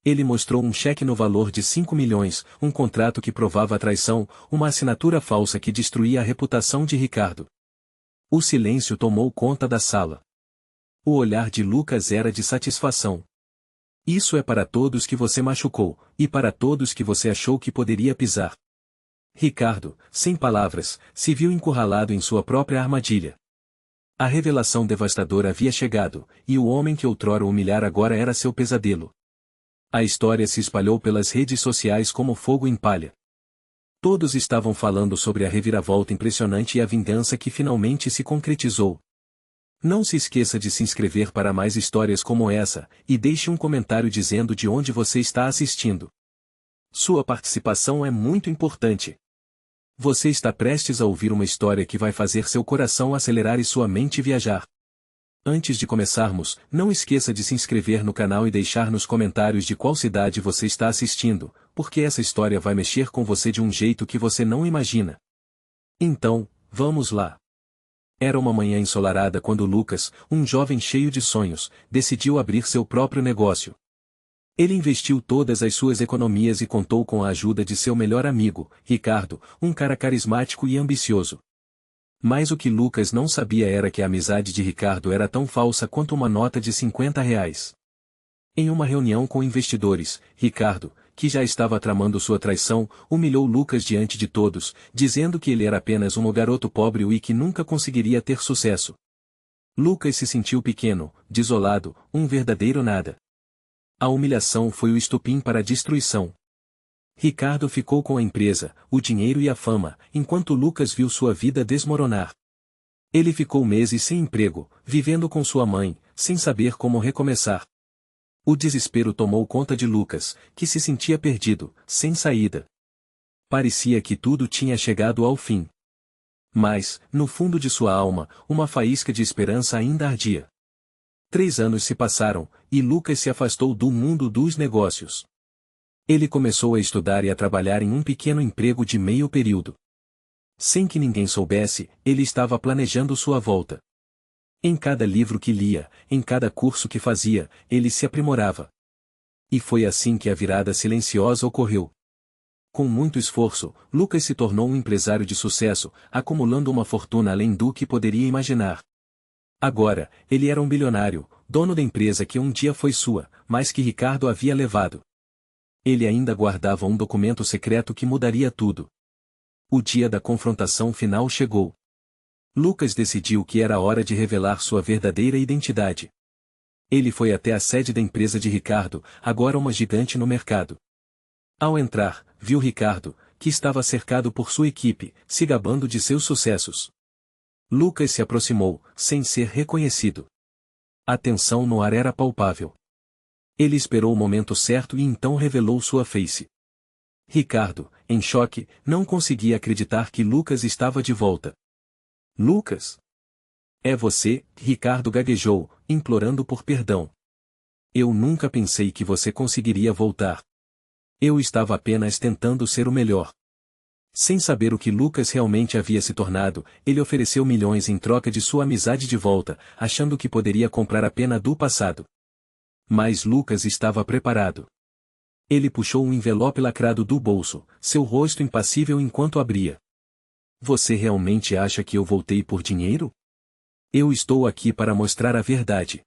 Ele mostrou um cheque no valor de 5 milhões, um contrato que provava a traição, uma assinatura falsa que destruía a reputação de Ricardo. O silêncio tomou conta da sala. O olhar de Lucas era de satisfação. Isso é para todos que você machucou, e para todos que você achou que poderia pisar. Ricardo, sem palavras, se viu encurralado em sua própria armadilha. A revelação devastadora havia chegado, e o homem que outrora o humilhara agora era seu pesadelo. A história se espalhou pelas redes sociais como fogo em palha. Todos estavam falando sobre a reviravolta impressionante e a vingança que finalmente se concretizou. Não se esqueça de se inscrever para mais histórias como essa, e deixe um comentário dizendo de onde você está assistindo. Sua participação é muito importante. Você está prestes a ouvir uma história que vai fazer seu coração acelerar e sua mente viajar. Antes de começarmos, não esqueça de se inscrever no canal e deixar nos comentários de qual cidade você está assistindo, porque essa história vai mexer com você de um jeito que você não imagina. Então, vamos lá. Era uma manhã ensolarada quando Lucas, um jovem cheio de sonhos, decidiu abrir seu próprio negócio. Ele investiu todas as suas economias e contou com a ajuda de seu melhor amigo, Ricardo, um cara carismático e ambicioso. Mas o que Lucas não sabia era que a amizade de Ricardo era tão falsa quanto uma nota de 50 reais. Em uma reunião com investidores, Ricardo, que já estava tramando sua traição, humilhou Lucas diante de todos, dizendo que ele era apenas um garoto pobre e que nunca conseguiria ter sucesso. Lucas se sentiu pequeno, desolado, um verdadeiro nada. A humilhação foi o estopim para a destruição. Ricardo ficou com a empresa, o dinheiro e a fama, enquanto Lucas viu sua vida desmoronar. Ele ficou meses sem emprego, vivendo com sua mãe, sem saber como recomeçar. O desespero tomou conta de Lucas, que se sentia perdido, sem saída. Parecia que tudo tinha chegado ao fim. Mas, no fundo de sua alma, uma faísca de esperança ainda ardia. 3 anos se passaram, e Lucas se afastou do mundo dos negócios. Ele começou a estudar e a trabalhar em um pequeno emprego de meio período. Sem que ninguém soubesse, ele estava planejando sua volta. Em cada livro que lia, em cada curso que fazia, ele se aprimorava. E foi assim que a virada silenciosa ocorreu. Com muito esforço, Lucas se tornou um empresário de sucesso, acumulando uma fortuna além do que poderia imaginar. Agora, ele era um bilionário, dono da empresa que um dia foi sua, mas que Ricardo havia levado. Ele ainda guardava um documento secreto que mudaria tudo. O dia da confrontação final chegou. Lucas decidiu que era hora de revelar sua verdadeira identidade. Ele foi até a sede da empresa de Ricardo, agora uma gigante no mercado. Ao entrar, viu Ricardo, que estava cercado por sua equipe, se gabando de seus sucessos. Lucas se aproximou, sem ser reconhecido. A tensão no ar era palpável. Ele esperou o momento certo e então revelou sua face. Ricardo, em choque, não conseguia acreditar que Lucas estava de volta. Lucas? É você, Ricardo gaguejou, implorando por perdão. Eu nunca pensei que você conseguiria voltar. Eu estava apenas tentando ser o melhor. Sem saber o que Lucas realmente havia se tornado, ele ofereceu milhões em troca de sua amizade de volta, achando que poderia comprar a pena do passado. Mas Lucas estava preparado. Ele puxou um envelope lacrado do bolso, seu rosto impassível enquanto abria. Você realmente acha que eu voltei por dinheiro? Eu estou aqui para mostrar a verdade.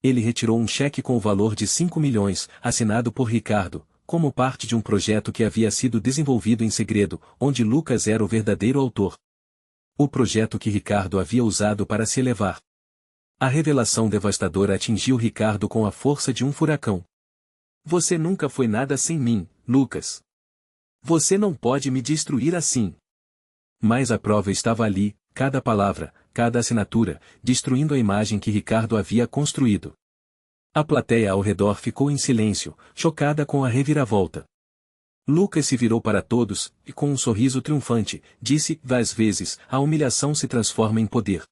Ele retirou um cheque com o valor de 5 milhões, assinado por Ricardo, como parte de um projeto que havia sido desenvolvido em segredo, onde Lucas era o verdadeiro autor. O projeto que Ricardo havia usado para se elevar. A revelação devastadora atingiu Ricardo com a força de um furacão. Você nunca foi nada sem mim, Lucas. Você não pode me destruir assim. Mas a prova estava ali, cada palavra, cada assinatura, destruindo a imagem que Ricardo havia construído. A plateia ao redor ficou em silêncio, chocada com a reviravolta. Lucas se virou para todos, e com um sorriso triunfante, disse, às vezes, a humilhação se transforma em poder.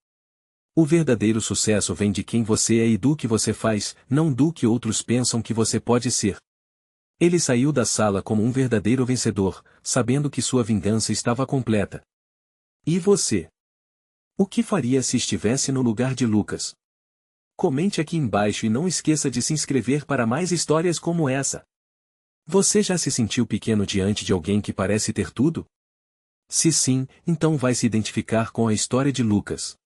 O verdadeiro sucesso vem de quem você é e do que você faz, não do que outros pensam que você pode ser. Ele saiu da sala como um verdadeiro vencedor, sabendo que sua vingança estava completa. E você? O que faria se estivesse no lugar de Lucas? Comente aqui embaixo e não esqueça de se inscrever para mais histórias como essa. Você já se sentiu pequeno diante de alguém que parece ter tudo? Se sim, então vai se identificar com a história de Lucas.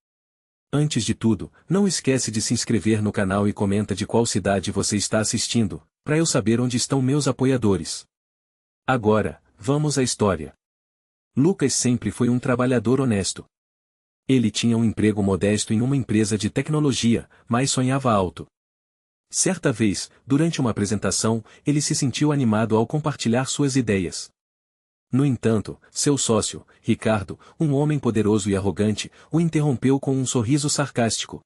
Antes de tudo, não esquece de se inscrever no canal e comenta de qual cidade você está assistindo, para eu saber onde estão meus apoiadores. Agora, vamos à história. Lucas sempre foi um trabalhador honesto. Ele tinha um emprego modesto em uma empresa de tecnologia, mas sonhava alto. Certa vez, durante uma apresentação, ele se sentiu animado ao compartilhar suas ideias. No entanto, seu sócio, Ricardo, um homem poderoso e arrogante, o interrompeu com um sorriso sarcástico.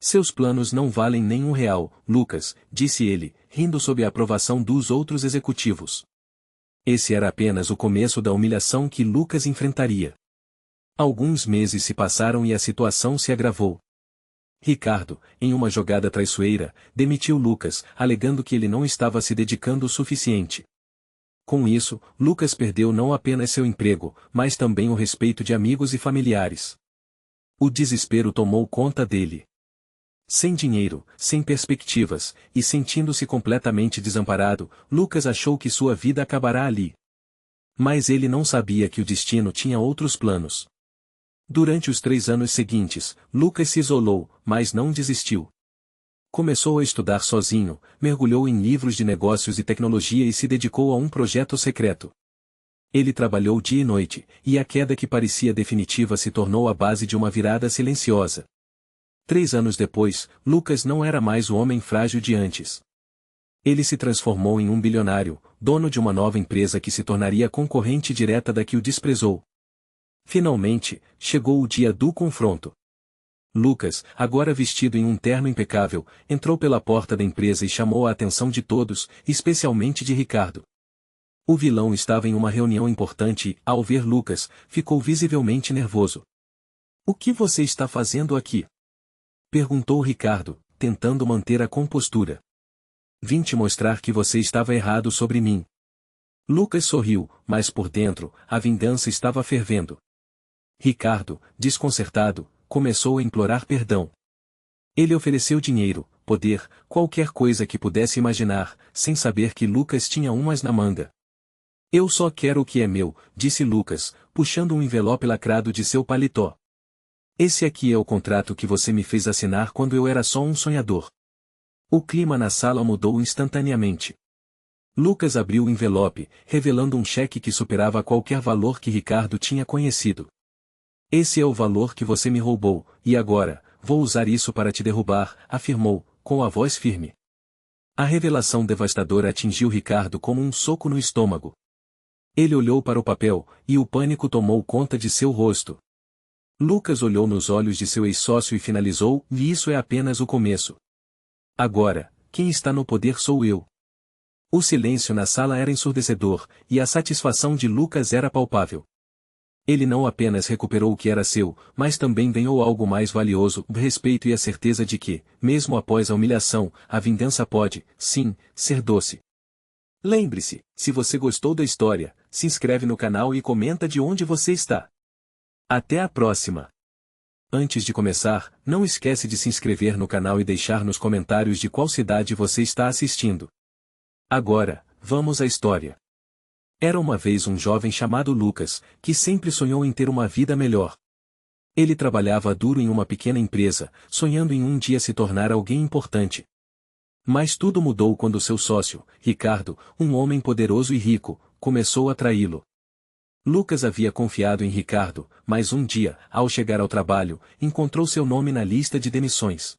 Seus planos não valem nem R$ 1, Lucas, disse ele, rindo sob a aprovação dos outros executivos. Esse era apenas o começo da humilhação que Lucas enfrentaria. Alguns meses se passaram e a situação se agravou. Ricardo, em uma jogada traiçoeira, demitiu Lucas, alegando que ele não estava se dedicando o suficiente. Com isso, Lucas perdeu não apenas seu emprego, mas também o respeito de amigos e familiares. O desespero tomou conta dele. Sem dinheiro, sem perspectivas, e sentindo-se completamente desamparado, Lucas achou que sua vida acabará ali. Mas ele não sabia que o destino tinha outros planos. Durante os 3 anos seguintes, Lucas se isolou, mas não desistiu. Começou a estudar sozinho, mergulhou em livros de negócios e tecnologia e se dedicou a um projeto secreto. Ele trabalhou dia e noite, e a queda que parecia definitiva se tornou a base de uma virada silenciosa. 3 anos depois, Lucas não era mais o homem frágil de antes. Ele se transformou em um bilionário, dono de uma nova empresa que se tornaria concorrente direta da que o desprezou. Finalmente, chegou o dia do confronto. Lucas, agora vestido em um terno impecável, entrou pela porta da empresa e chamou a atenção de todos, especialmente de Ricardo. O vilão estava em uma reunião importante e, ao ver Lucas, ficou visivelmente nervoso. "O que você está fazendo aqui?" perguntou Ricardo, tentando manter a compostura. "Vim te mostrar que você estava errado sobre mim." Lucas sorriu, mas por dentro, a vingança estava fervendo. Ricardo, desconcertado, começou a implorar perdão. Ele ofereceu dinheiro, poder, qualquer coisa que pudesse imaginar, sem saber que Lucas tinha umas na manga. "Eu só quero o que é meu", disse Lucas, puxando um envelope lacrado de seu paletó. "Esse aqui é o contrato que você me fez assinar quando eu era só um sonhador." O clima na sala mudou instantaneamente. Lucas abriu o envelope, revelando um cheque que superava qualquer valor que Ricardo tinha conhecido. "Esse é o valor que você me roubou, e agora, vou usar isso para te derrubar", afirmou, com a voz firme. A revelação devastadora atingiu Ricardo como um soco no estômago. Ele olhou para o papel, e o pânico tomou conta de seu rosto. Lucas olhou nos olhos de seu ex-sócio e finalizou: "E isso é apenas o começo. Agora, quem está no poder sou eu." O silêncio na sala era ensurdecedor, e a satisfação de Lucas era palpável. Ele não apenas recuperou o que era seu, mas também ganhou algo mais valioso, o respeito e a certeza de que, mesmo após a humilhação, a vingança pode, sim, ser doce. Lembre-se, se você gostou da história, se inscreve no canal e comenta de onde você está. Até a próxima! Antes de começar, não esquece de se inscrever no canal e deixar nos comentários de qual cidade você está assistindo. Agora, vamos à história. Era uma vez um jovem chamado Lucas, que sempre sonhou em ter uma vida melhor. Ele trabalhava duro em uma pequena empresa, sonhando em um dia se tornar alguém importante. Mas tudo mudou quando seu sócio, Ricardo, um homem poderoso e rico, começou a traí-lo. Lucas havia confiado em Ricardo, mas um dia, ao chegar ao trabalho, encontrou seu nome na lista de demissões.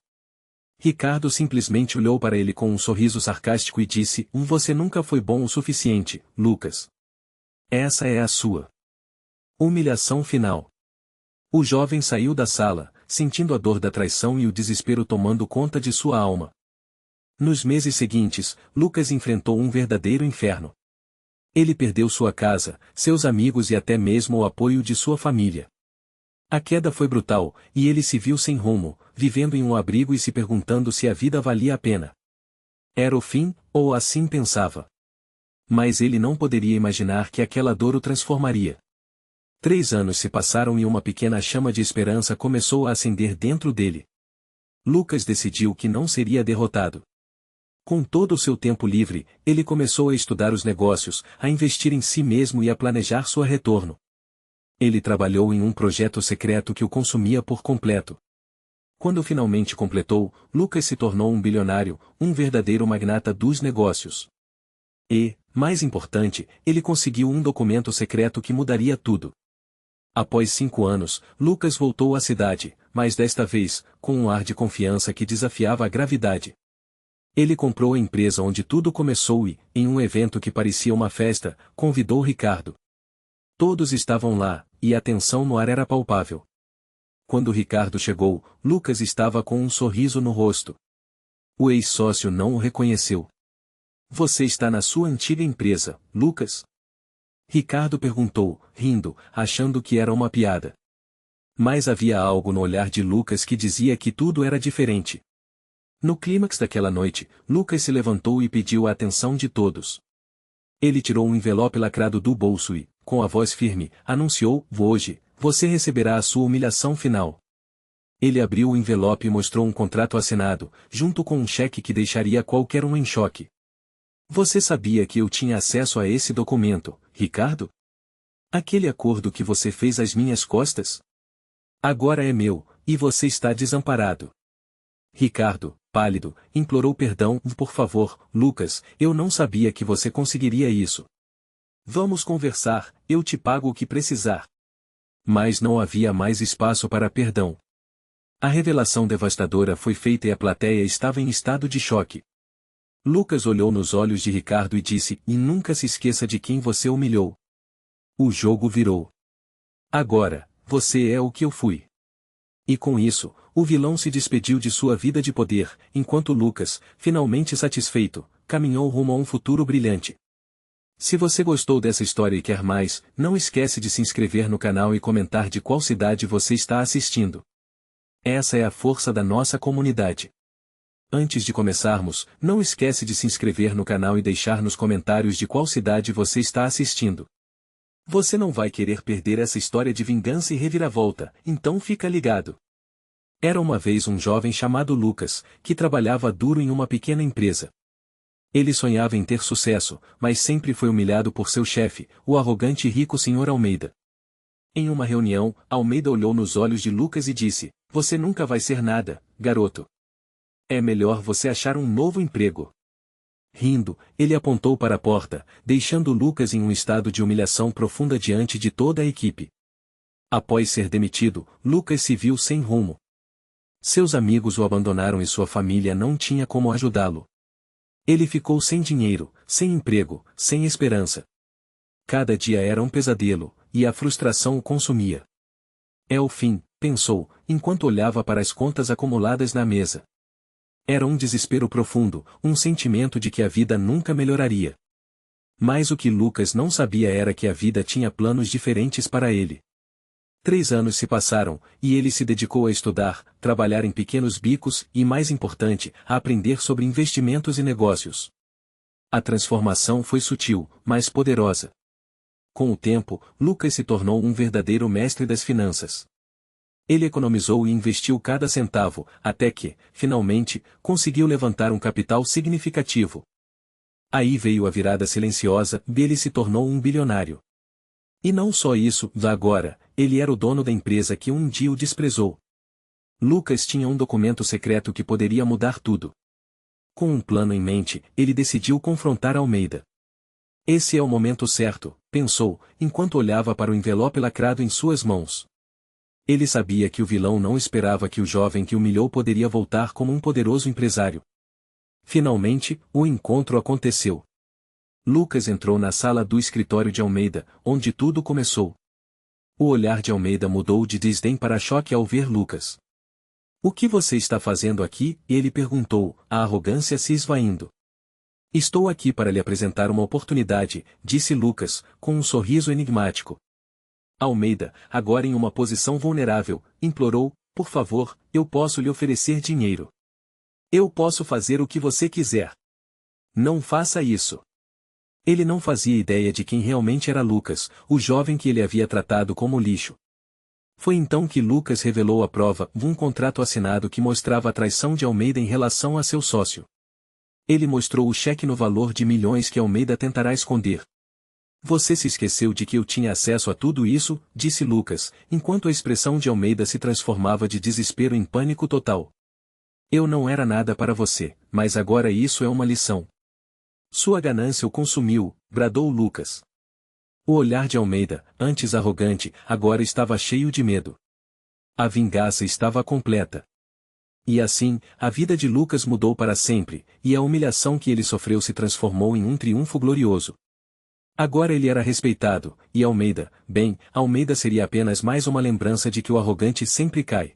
Ricardo simplesmente olhou para ele com um sorriso sarcástico e disse: "Você nunca foi bom o suficiente, Lucas. Essa é a sua humilhação final." O jovem saiu da sala, sentindo a dor da traição e o desespero tomando conta de sua alma. Nos meses seguintes, Lucas enfrentou um verdadeiro inferno. Ele perdeu sua casa, seus amigos e até mesmo o apoio de sua família. A queda foi brutal, e ele se viu sem rumo, vivendo em um abrigo e se perguntando se a vida valia a pena. Era o fim, ou assim pensava. Mas ele não poderia imaginar que aquela dor o transformaria. 3 anos se passaram e uma pequena chama de esperança começou a acender dentro dele. Lucas decidiu que não seria derrotado. Com todo o seu tempo livre, ele começou a estudar os negócios, a investir em si mesmo e a planejar seu retorno. Ele trabalhou em um projeto secreto que o consumia por completo. Quando finalmente completou, Lucas se tornou um bilionário, um verdadeiro magnata dos negócios. E, mais importante, ele conseguiu um documento secreto que mudaria tudo. Após 5 anos, Lucas voltou à cidade, mas desta vez, com um ar de confiança que desafiava a gravidade. Ele comprou a empresa onde tudo começou e, em um evento que parecia uma festa, convidou Ricardo. Todos estavam lá, e a tensão no ar era palpável. Quando Ricardo chegou, Lucas estava com um sorriso no rosto. O ex-sócio não o reconheceu. Você está na sua antiga empresa, Lucas? Ricardo perguntou, rindo, achando que era uma piada. Mas havia algo no olhar de Lucas que dizia que tudo era diferente. No clímax daquela noite, Lucas se levantou e pediu a atenção de todos. Ele tirou um envelope lacrado do bolso e, com a voz firme, anunciou: hoje, você receberá a sua humilhação final. Ele abriu o envelope e mostrou um contrato assinado, junto com um cheque que deixaria qualquer um em choque. Você sabia que eu tinha acesso a esse documento, Ricardo? Aquele acordo que você fez às minhas costas? Agora é meu, e você está desamparado. Ricardo, pálido, implorou perdão. Por favor, Lucas, eu não sabia que você conseguiria isso. Vamos conversar, eu te pago o que precisar. Mas não havia mais espaço para perdão. A revelação devastadora foi feita e a plateia estava em estado de choque. Lucas olhou nos olhos de Ricardo e disse: e nunca se esqueça de quem você humilhou. O jogo virou. Agora, você é o que eu fui. E com isso, o vilão se despediu de sua vida de poder, enquanto Lucas, finalmente satisfeito, caminhou rumo a um futuro brilhante. Se você gostou dessa história e quer mais, não esquece de se inscrever no canal e comentar de qual cidade você está assistindo. Essa é a força da nossa comunidade. Antes de começarmos, não esquece de se inscrever no canal e deixar nos comentários de qual cidade você está assistindo. Você não vai querer perder essa história de vingança e reviravolta, então fica ligado. Era uma vez um jovem chamado Lucas, que trabalhava duro em uma pequena empresa. Ele sonhava em ter sucesso, mas sempre foi humilhado por seu chefe, o arrogante e rico Sr. Almeida. Em uma reunião, Almeida olhou nos olhos de Lucas e disse: você nunca vai ser nada, garoto. É melhor você achar um novo emprego. Rindo, ele apontou para a porta, deixando Lucas em um estado de humilhação profunda diante de toda a equipe. Após ser demitido, Lucas se viu sem rumo. Seus amigos o abandonaram e sua família não tinha como ajudá-lo. Ele ficou sem dinheiro, sem emprego, sem esperança. Cada dia era um pesadelo, e a frustração o consumia. É o fim, pensou, enquanto olhava para as contas acumuladas na mesa. Era um desespero profundo, um sentimento de que a vida nunca melhoraria. Mas o que Lucas não sabia era que a vida tinha planos diferentes para ele. 3 anos se passaram, e ele se dedicou a estudar, trabalhar em pequenos bicos e, mais importante, a aprender sobre investimentos e negócios. A transformação foi sutil, mas poderosa. Com o tempo, Lucas se tornou um verdadeiro mestre das finanças. Ele economizou e investiu cada centavo, até que, finalmente, conseguiu levantar um capital significativo. Aí veio a virada silenciosa, e ele se tornou um bilionário. E não só isso, agora, ele era o dono da empresa que um dia o desprezou. Lucas tinha um documento secreto que poderia mudar tudo. Com um plano em mente, ele decidiu confrontar Almeida. Esse é o momento certo, pensou, enquanto olhava para o envelope lacrado em suas mãos. Ele sabia que o vilão não esperava que o jovem que humilhou poderia voltar como um poderoso empresário. Finalmente, o encontro aconteceu. Lucas entrou na sala do escritório de Almeida, onde tudo começou. O olhar de Almeida mudou de desdém para choque ao ver Lucas. O que você está fazendo aqui? Ele perguntou, a arrogância se esvaindo. Estou aqui para lhe apresentar uma oportunidade, disse Lucas, com um sorriso enigmático. Almeida, agora em uma posição vulnerável, implorou: por favor, eu posso lhe oferecer dinheiro. Eu posso fazer o que você quiser. Não faça isso. Ele não fazia ideia de quem realmente era Lucas, o jovem que ele havia tratado como lixo. Foi então que Lucas revelou a prova, um contrato assinado que mostrava a traição de Almeida em relação a seu sócio. Ele mostrou o cheque no valor de milhões que Almeida tentará esconder. Você se esqueceu de que eu tinha acesso a tudo isso, disse Lucas, enquanto a expressão de Almeida se transformava de desespero em pânico total. Eu não era nada para você, mas agora isso é uma lição. Sua ganância o consumiu, bradou Lucas. O olhar de Almeida, antes arrogante, agora estava cheio de medo. A vingança estava completa. E assim, a vida de Lucas mudou para sempre, e a humilhação que ele sofreu se transformou em um triunfo glorioso. Agora ele era respeitado, e Almeida, Almeida seria apenas mais uma lembrança de que o arrogante sempre cai.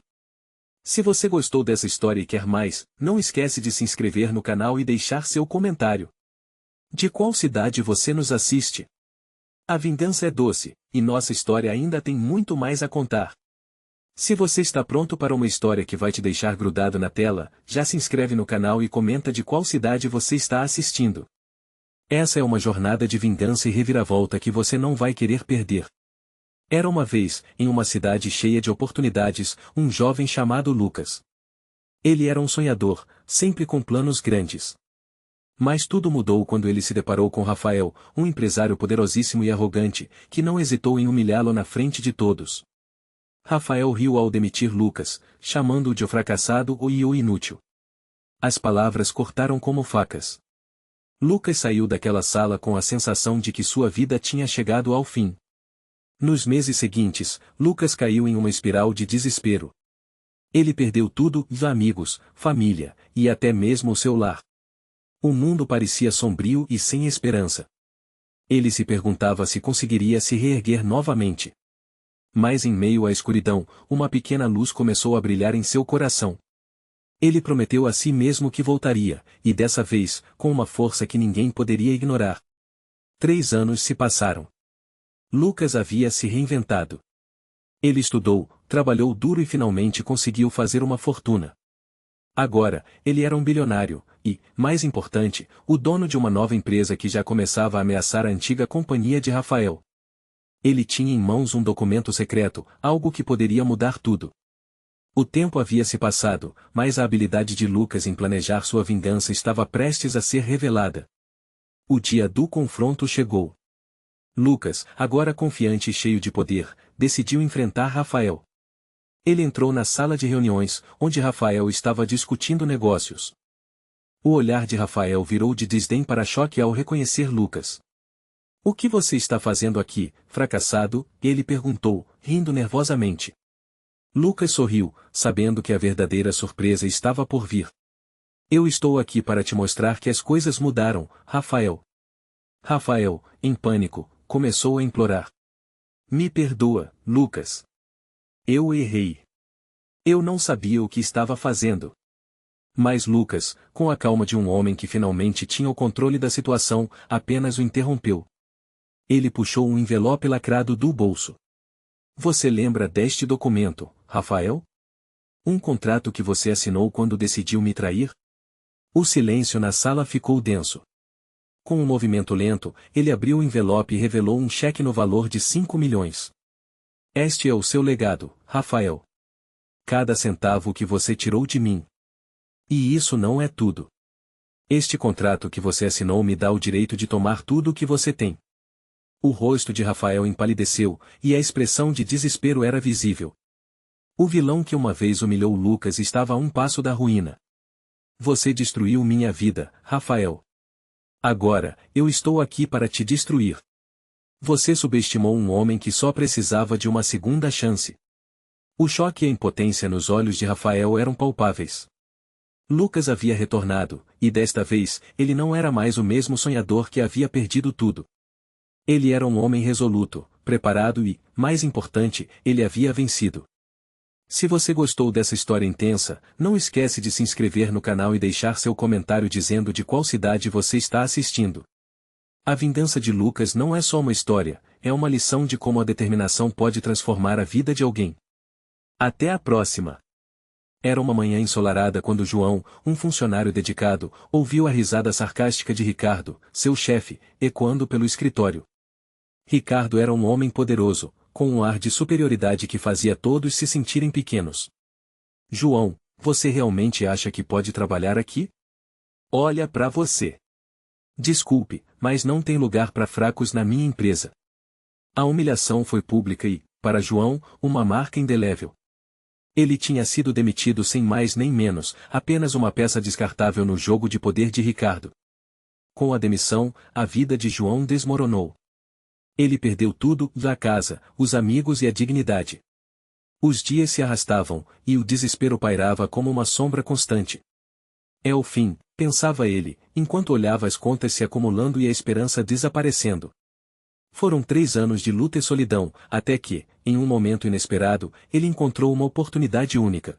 Se você gostou dessa história e quer mais, não esquece de se inscrever no canal e deixar seu comentário. De qual cidade você nos assiste? A vingança é doce, e nossa história ainda tem muito mais a contar. Se você está pronto para uma história que vai te deixar grudado na tela, já se inscreve no canal e comenta de qual cidade você está assistindo. Essa é uma jornada de vingança e reviravolta que você não vai querer perder. Era uma vez, em uma cidade cheia de oportunidades, um jovem chamado Lucas. Ele era um sonhador, sempre com planos grandes. Mas tudo mudou quando ele se deparou com Rafael, um empresário poderosíssimo e arrogante, que não hesitou em humilhá-lo na frente de todos. Rafael riu ao demitir Lucas, chamando-o de fracassado e o inútil. As palavras cortaram como facas. Lucas saiu daquela sala com a sensação de que sua vida tinha chegado ao fim. Nos meses seguintes, Lucas caiu em uma espiral de desespero. Ele perdeu tudo, amigos, família, e até mesmo o seu lar. O mundo parecia sombrio e sem esperança. Ele se perguntava se conseguiria se reerguer novamente. Mas em meio à escuridão, uma pequena luz começou a brilhar em seu coração. Ele prometeu a si mesmo que voltaria, e dessa vez, com uma força que ninguém poderia ignorar. 3 anos se passaram. Lucas havia se reinventado. Ele estudou, trabalhou duro e finalmente conseguiu fazer uma fortuna. Agora, ele era um bilionário, e, mais importante, o dono de uma nova empresa que já começava a ameaçar a antiga companhia de Rafael. Ele tinha em mãos um documento secreto, algo que poderia mudar tudo. O tempo havia se passado, mas a habilidade de Lucas em planejar sua vingança estava prestes a ser revelada. O dia do confronto chegou. Lucas, agora confiante e cheio de poder, decidiu enfrentar Rafael. Ele entrou na sala de reuniões, onde Rafael estava discutindo negócios. O olhar de Rafael virou de desdém para choque ao reconhecer Lucas. O que você está fazendo aqui, fracassado? Ele perguntou, rindo nervosamente. Lucas sorriu, sabendo que a verdadeira surpresa estava por vir. Eu estou aqui para te mostrar que as coisas mudaram, Rafael. Rafael, em pânico, começou a implorar. Me perdoa, Lucas. Eu errei. Eu não sabia o que estava fazendo. Mas Lucas, com a calma de um homem que finalmente tinha o controle da situação, apenas o interrompeu. Ele puxou um envelope lacrado do bolso. Você lembra deste documento, Rafael? Um contrato que você assinou quando decidiu me trair? O silêncio na sala ficou denso. Com um movimento lento, ele abriu o envelope e revelou um cheque no valor de 5 milhões. Este é o seu legado, Rafael. Cada centavo que você tirou de mim. E isso não é tudo. Este contrato que você assinou me dá o direito de tomar tudo o que você tem. O rosto de Rafael empalideceu, e a expressão de desespero era visível. O vilão que uma vez humilhou Lucas estava a um passo da ruína. Você destruiu minha vida, Rafael. Agora, eu estou aqui para te destruir. Você subestimou um homem que só precisava de uma segunda chance. O choque e a impotência nos olhos de Rafael eram palpáveis. Lucas havia retornado, e desta vez, ele não era mais o mesmo sonhador que havia perdido tudo. Ele era um homem resoluto, preparado e, mais importante, ele havia vencido. Se você gostou dessa história intensa, não esquece de se inscrever no canal e deixar seu comentário dizendo de qual cidade você está assistindo. A vingança de Lucas não é só uma história, é uma lição de como a determinação pode transformar a vida de alguém. Até a próxima! Era uma manhã ensolarada quando João, um funcionário dedicado, ouviu a risada sarcástica de Ricardo, seu chefe, ecoando pelo escritório. Ricardo era um homem poderoso, com um ar de superioridade que fazia todos se sentirem pequenos. João, você realmente acha que pode trabalhar aqui? Olha pra você. Desculpe, mas não tem lugar para fracos na minha empresa. A humilhação foi pública e, para João, uma marca indelével. Ele tinha sido demitido sem mais nem menos, apenas uma peça descartável no jogo de poder de Ricardo. Com a demissão, a vida de João desmoronou. Ele perdeu tudo, a casa, os amigos e a dignidade. Os dias se arrastavam, e o desespero pairava como uma sombra constante. É o fim, pensava ele, enquanto olhava as contas se acumulando e a esperança desaparecendo. Foram 3 anos de luta e solidão, até que, em um momento inesperado, ele encontrou uma oportunidade única.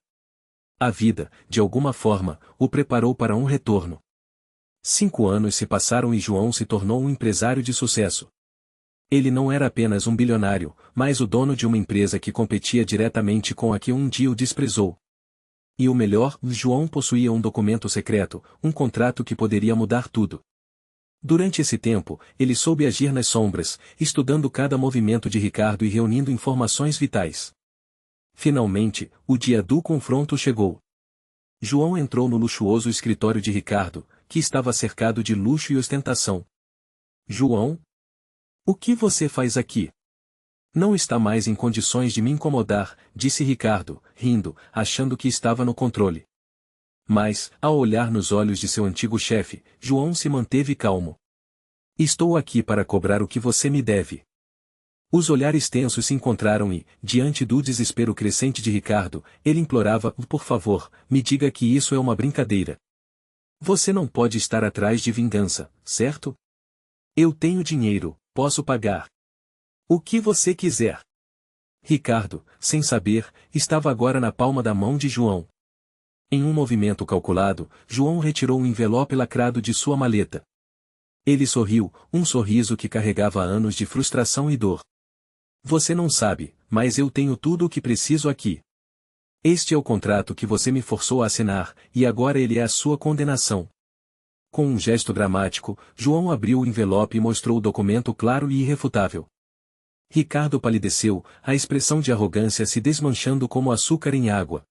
A vida, de alguma forma, o preparou para um retorno. 5 anos se passaram e João se tornou um empresário de sucesso. Ele não era apenas um bilionário, mas o dono de uma empresa que competia diretamente com a que um dia o desprezou. E o melhor, João possuía um documento secreto, um contrato que poderia mudar tudo. Durante esse tempo, ele soube agir nas sombras, estudando cada movimento de Ricardo e reunindo informações vitais. Finalmente, o dia do confronto chegou. João entrou no luxuoso escritório de Ricardo, que estava cercado de luxo e ostentação. João? O que você faz aqui? Não está mais em condições de me incomodar, disse Ricardo, rindo, achando que estava no controle. Mas, ao olhar nos olhos de seu antigo chefe, João se manteve calmo. Estou aqui para cobrar o que você me deve. Os olhares tensos se encontraram e, diante do desespero crescente de Ricardo, ele implorava, por favor, me diga que isso é uma brincadeira. Você não pode estar atrás de vingança, certo? Eu tenho dinheiro, posso pagar. O que você quiser. Ricardo, sem saber, estava agora na palma da mão de João. Em um movimento calculado, João retirou um envelope lacrado de sua maleta. Ele sorriu, um sorriso que carregava anos de frustração e dor. Você não sabe, mas eu tenho tudo o que preciso aqui. Este é o contrato que você me forçou a assinar, e agora ele é a sua condenação. Com um gesto dramático, João abriu o envelope e mostrou o documento claro e irrefutável. Ricardo palideceu, a expressão de arrogância se desmanchando como açúcar em água.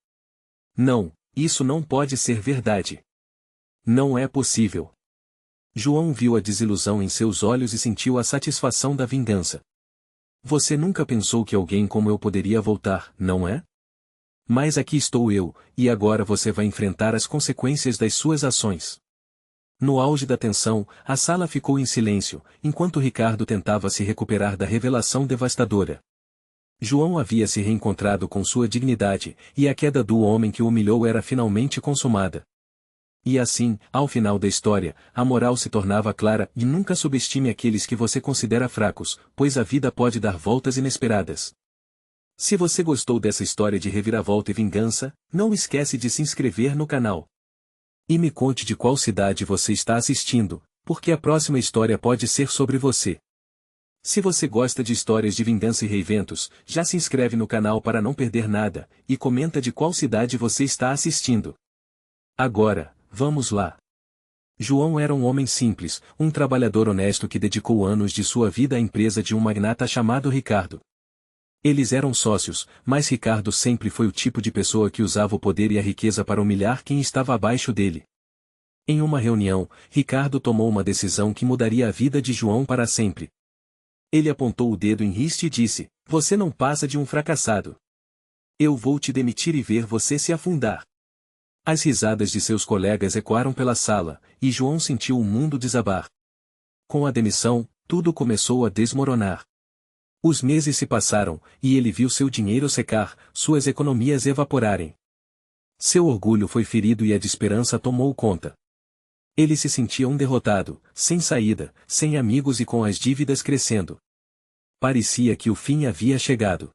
Não, isso não pode ser verdade. Não é possível. João viu a desilusão em seus olhos e sentiu a satisfação da vingança. Você nunca pensou que alguém como eu poderia voltar, não é? Mas aqui estou eu, e agora você vai enfrentar as consequências das suas ações. No auge da tensão, a sala ficou em silêncio, enquanto Ricardo tentava se recuperar da revelação devastadora. João havia se reencontrado com sua dignidade, e a queda do homem que o humilhou era finalmente consumada. E assim, ao final da história, a moral se tornava clara e nunca subestime aqueles que você considera fracos, pois a vida pode dar voltas inesperadas. Se você gostou dessa história de reviravolta e vingança, não esquece de se inscrever no canal. E me conte de qual cidade você está assistindo, porque a próxima história pode ser sobre você. Se você gosta de histórias de vingança e reenventos, já se inscreve no canal para não perder nada, e comenta de qual cidade você está assistindo. Agora, vamos lá. João era um homem simples, um trabalhador honesto que dedicou anos de sua vida à empresa de um magnata chamado Ricardo. Eles eram sócios, mas Ricardo sempre foi o tipo de pessoa que usava o poder e a riqueza para humilhar quem estava abaixo dele. Em uma reunião, Ricardo tomou uma decisão que mudaria a vida de João para sempre. Ele apontou o dedo em riste e disse: Você não passa de um fracassado. Eu vou te demitir e ver você se afundar. As risadas de seus colegas ecoaram pela sala, e João sentiu o mundo desabar. Com a demissão, tudo começou a desmoronar. Os meses se passaram, e ele viu seu dinheiro secar, suas economias evaporarem. Seu orgulho foi ferido e a desesperança tomou conta. Ele se sentia um derrotado, sem saída, sem amigos e com as dívidas crescendo. Parecia que o fim havia chegado.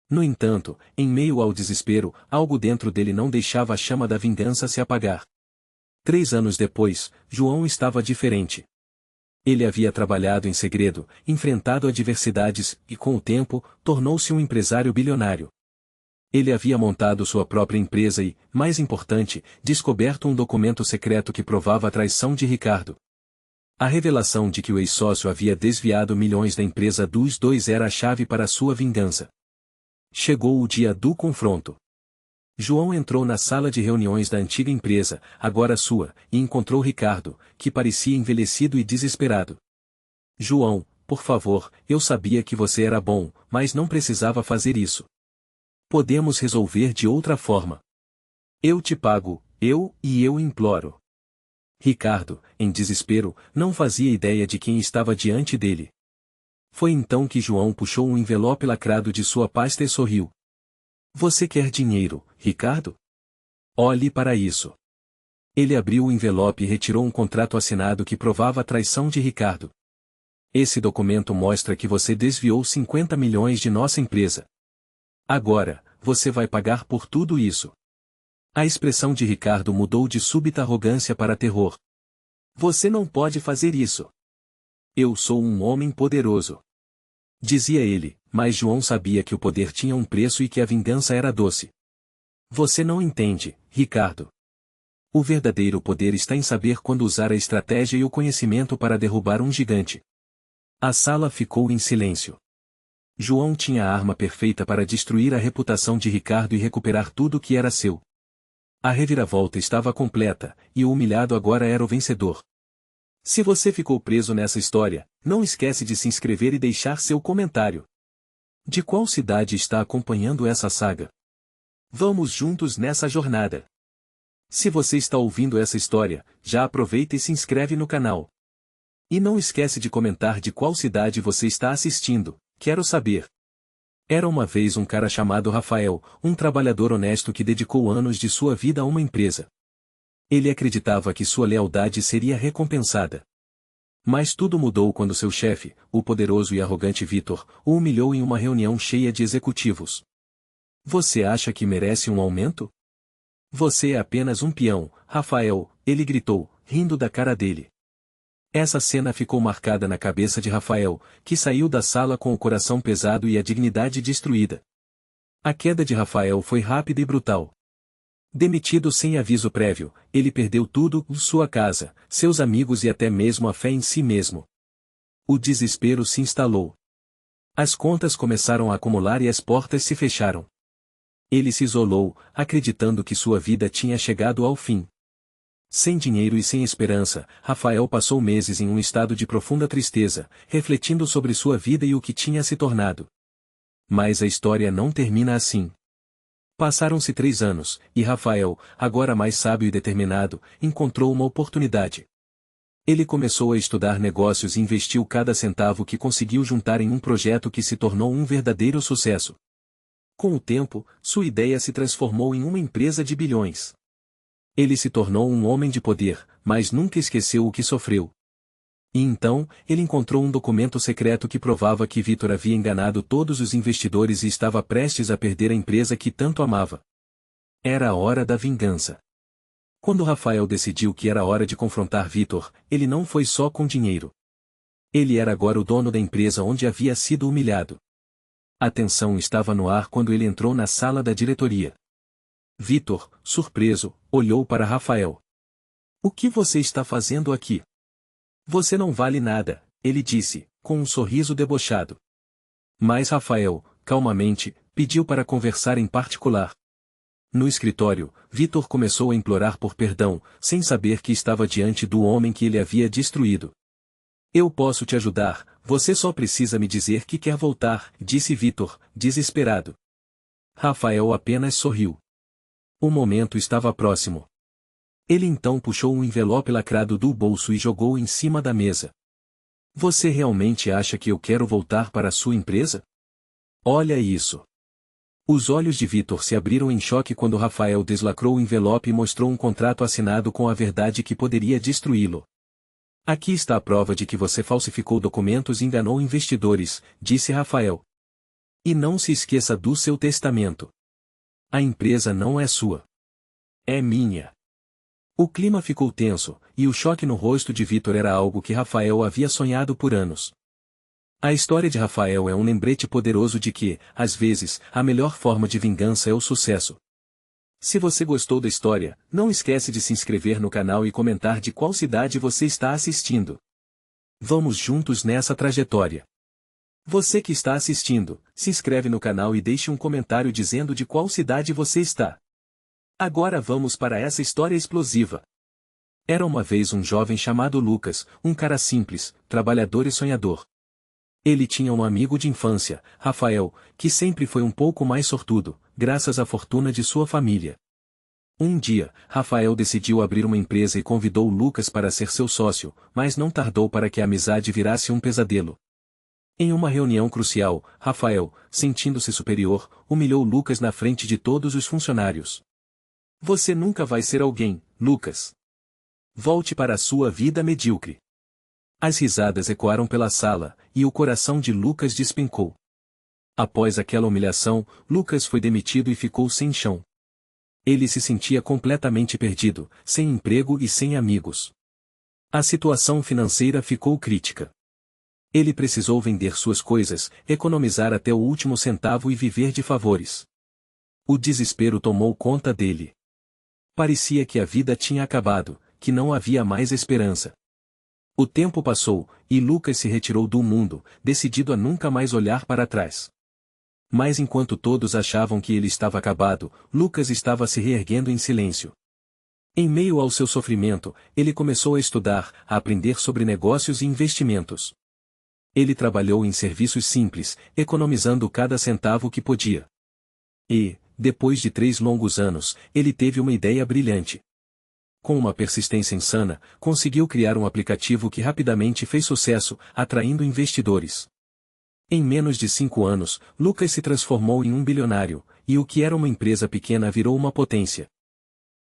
No entanto, em meio ao desespero, algo dentro dele não deixava a chama da vingança se apagar. 3 anos depois, João estava diferente. Ele havia trabalhado em segredo, enfrentado adversidades, e com o tempo, tornou-se um empresário bilionário. Ele havia montado sua própria empresa e, mais importante, descoberto um documento secreto que provava a traição de Ricardo. A revelação de que o ex-sócio havia desviado milhões da empresa dos dois era a chave para sua vingança. Chegou o dia do confronto. João entrou na sala de reuniões da antiga empresa, agora sua, e encontrou Ricardo, que parecia envelhecido e desesperado. João, por favor, eu sabia que você era bom, mas não precisava fazer isso. Podemos resolver de outra forma. Eu te pago, eu imploro. Ricardo, em desespero, não fazia ideia de quem estava diante dele. Foi então que João puxou um envelope lacrado de sua pasta e sorriu. Você quer dinheiro, Ricardo? Olhe para isso. Ele abriu o envelope e retirou um contrato assinado que provava a traição de Ricardo. Esse documento mostra que você desviou 50 milhões de nossa empresa. Agora, você vai pagar por tudo isso. A expressão de Ricardo mudou de súbita arrogância para terror. Você não pode fazer isso. Eu sou um homem poderoso. Dizia ele, mas João sabia que o poder tinha um preço e que a vingança era doce. Você não entende, Ricardo. O verdadeiro poder está em saber quando usar a estratégia e o conhecimento para derrubar um gigante. A sala ficou em silêncio. João tinha a arma perfeita para destruir a reputação de Ricardo e recuperar tudo que era seu. A reviravolta estava completa, e o humilhado agora era o vencedor. Se você ficou preso nessa história, não esquece de se inscrever e deixar seu comentário. De qual cidade está acompanhando essa saga? Vamos juntos nessa jornada. Se você está ouvindo essa história, já aproveita e se inscreve no canal. E não esquece de comentar de qual cidade você está assistindo, quero saber. Era uma vez um cara chamado Rafael, um trabalhador honesto que dedicou anos de sua vida a uma empresa. Ele acreditava que sua lealdade seria recompensada. Mas tudo mudou quando seu chefe, o poderoso e arrogante Vitor, o humilhou em uma reunião cheia de executivos. Você acha que merece um aumento? Você é apenas um peão, Rafael, ele gritou, rindo da cara dele. Essa cena ficou marcada na cabeça de Rafael, que saiu da sala com o coração pesado e a dignidade destruída. A queda de Rafael foi rápida e brutal. Demitido sem aviso prévio, ele perdeu tudo, sua casa, seus amigos e até mesmo a fé em si mesmo. O desespero se instalou. As contas começaram a acumular e as portas se fecharam. Ele se isolou, acreditando que sua vida tinha chegado ao fim. Sem dinheiro e sem esperança, Rafael passou meses em um estado de profunda tristeza, refletindo sobre sua vida e o que tinha se tornado. Mas a história não termina assim. Passaram-se 3 anos, e Rafael, agora mais sábio e determinado, encontrou uma oportunidade. Ele começou a estudar negócios e investiu cada centavo que conseguiu juntar em um projeto que se tornou um verdadeiro sucesso. Com o tempo, sua ideia se transformou em uma empresa de bilhões. Ele se tornou um homem de poder, mas nunca esqueceu o que sofreu. E então, ele encontrou um documento secreto que provava que Vitor havia enganado todos os investidores e estava prestes a perder a empresa que tanto amava. Era a hora da vingança. Quando Rafael decidiu que era hora de confrontar Vitor, ele não foi só com dinheiro. Ele era agora o dono da empresa onde havia sido humilhado. A tensão estava no ar quando ele entrou na sala da diretoria. Vitor, surpreso, olhou para Rafael. O que você está fazendo aqui? Você não vale nada, ele disse, com um sorriso debochado. Mas Rafael, calmamente, pediu para conversar em particular. No escritório, Vitor começou a implorar por perdão, sem saber que estava diante do homem que ele havia destruído. Eu posso te ajudar, você só precisa me dizer que quer voltar, disse Vitor, desesperado. Rafael apenas sorriu. O momento estava próximo. Ele então puxou um envelope lacrado do bolso e jogou em cima da mesa. Você realmente acha que eu quero voltar para a sua empresa? Olha isso. Os olhos de Vitor se abriram em choque quando Rafael deslacrou o envelope e mostrou um contrato assinado com a verdade que poderia destruí-lo. Aqui está a prova de que você falsificou documentos e enganou investidores, disse Rafael. E não se esqueça do seu testamento. A empresa não é sua. É minha. O clima ficou tenso, e o choque no rosto de Vitor era algo que Rafael havia sonhado por anos. A história de Rafael é um lembrete poderoso de que, às vezes, a melhor forma de vingança é o sucesso. Se você gostou da história, não esquece de se inscrever no canal e comentar de qual cidade você está assistindo. Vamos juntos nessa trajetória. Você que está assistindo, se inscreve no canal e deixe um comentário dizendo de qual cidade você está. Agora vamos para essa história explosiva. Era uma vez um jovem chamado Lucas, um cara simples, trabalhador e sonhador. Ele tinha um amigo de infância, Rafael, que sempre foi um pouco mais sortudo, graças à fortuna de sua família. Um dia, Rafael decidiu abrir uma empresa e convidou Lucas para ser seu sócio, mas não tardou para que a amizade virasse um pesadelo. Em uma reunião crucial, Rafael, sentindo-se superior, humilhou Lucas na frente de todos os funcionários. Você nunca vai ser alguém, Lucas. Volte para a sua vida medíocre. As risadas ecoaram pela sala, e o coração de Lucas despencou. Após aquela humilhação, Lucas foi demitido e ficou sem chão. Ele se sentia completamente perdido, sem emprego e sem amigos. A situação financeira ficou crítica. Ele precisou vender suas coisas, economizar até o último centavo e viver de favores. O desespero tomou conta dele. Parecia que a vida tinha acabado, que não havia mais esperança. O tempo passou, e Lucas se retirou do mundo, decidido a nunca mais olhar para trás. Mas enquanto todos achavam que ele estava acabado, Lucas estava se reerguendo em silêncio. Em meio ao seu sofrimento, ele começou a estudar, a aprender sobre negócios e investimentos. Ele trabalhou em serviços simples, economizando cada centavo que podia. E, depois de 3 longos anos, ele teve uma ideia brilhante. Com uma persistência insana, conseguiu criar um aplicativo que rapidamente fez sucesso, atraindo investidores. Em menos de 5 anos, Lucas se transformou em um bilionário, e o que era uma empresa pequena virou uma potência.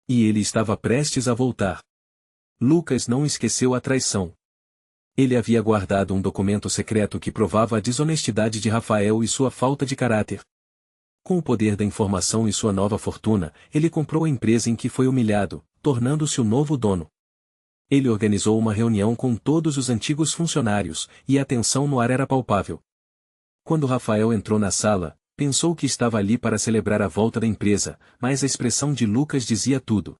E ele estava prestes a voltar. Lucas não esqueceu a traição. Ele havia guardado um documento secreto que provava a desonestidade de Rafael e sua falta de caráter. Com o poder da informação e sua nova fortuna, ele comprou a empresa em que foi humilhado, tornando-se o novo dono. Ele organizou uma reunião com todos os antigos funcionários, e a tensão no ar era palpável. Quando Rafael entrou na sala, pensou que estava ali para celebrar a volta da empresa, mas a expressão de Lucas dizia tudo.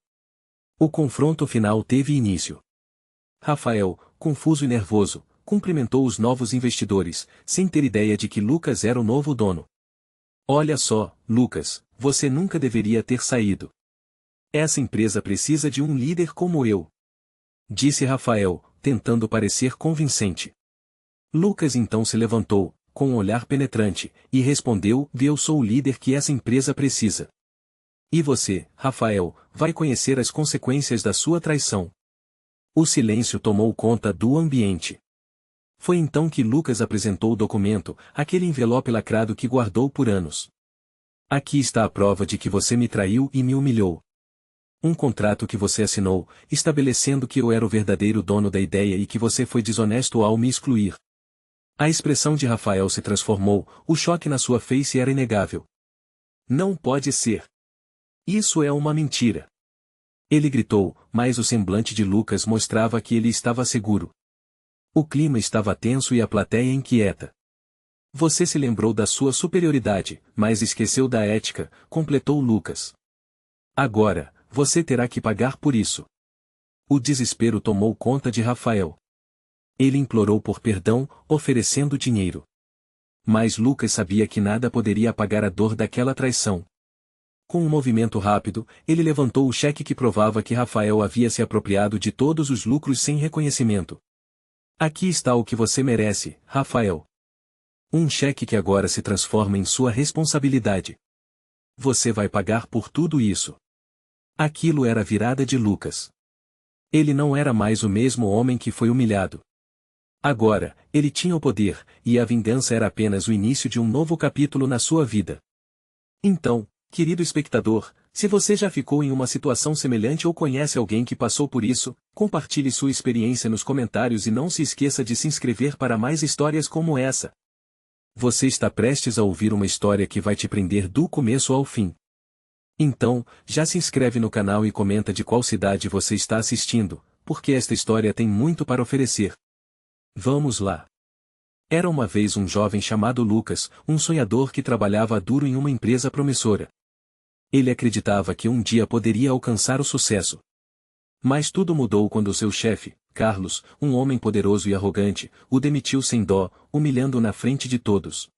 O confronto final teve início. Rafael, confuso e nervoso, cumprimentou os novos investidores, sem ter ideia de que Lucas era o novo dono. Olha só, Lucas, você nunca deveria ter saído. Essa empresa precisa de um líder como eu. Disse Rafael, tentando parecer convincente. Lucas então se levantou, com um olhar penetrante, e respondeu: eu sou o líder que essa empresa precisa. E você, Rafael, vai conhecer as consequências da sua traição. O silêncio tomou conta do ambiente. Foi então que Lucas apresentou o documento, aquele envelope lacrado que guardou por anos. Aqui está a prova de que você me traiu e me humilhou. Um contrato que você assinou, estabelecendo que eu era o verdadeiro dono da ideia e que você foi desonesto ao me excluir. A expressão de Rafael se transformou, o choque na sua face era inegável. Não pode ser. Isso é uma mentira. Ele gritou, mas o semblante de Lucas mostrava que ele estava seguro. O clima estava tenso e a plateia inquieta. Você se lembrou da sua superioridade, mas esqueceu da ética, completou Lucas. Agora, você terá que pagar por isso. O desespero tomou conta de Rafael. Ele implorou por perdão, oferecendo dinheiro. Mas Lucas sabia que nada poderia apagar a dor daquela traição. Com um movimento rápido, ele levantou o cheque que provava que Rafael havia se apropriado de todos os lucros sem reconhecimento. Aqui está o que você merece, Rafael. Um cheque que agora se transforma em sua responsabilidade. Você vai pagar por tudo isso. Aquilo era a virada de Lucas. Ele não era mais o mesmo homem que foi humilhado. Agora, ele tinha o poder, e a vingança era apenas o início de um novo capítulo na sua vida. Então, querido espectador, se você já ficou em uma situação semelhante ou conhece alguém que passou por isso, compartilhe sua experiência nos comentários e não se esqueça de se inscrever para mais histórias como essa. Você está prestes a ouvir uma história que vai te prender do começo ao fim. Então, já se inscreve no canal e comenta de qual cidade você está assistindo, porque esta história tem muito para oferecer. Vamos lá. Era uma vez um jovem chamado Lucas, um sonhador que trabalhava duro em uma empresa promissora. Ele acreditava que um dia poderia alcançar o sucesso. Mas tudo mudou quando seu chefe, Carlos, um homem poderoso e arrogante, o demitiu sem dó, humilhando-o na frente de todos.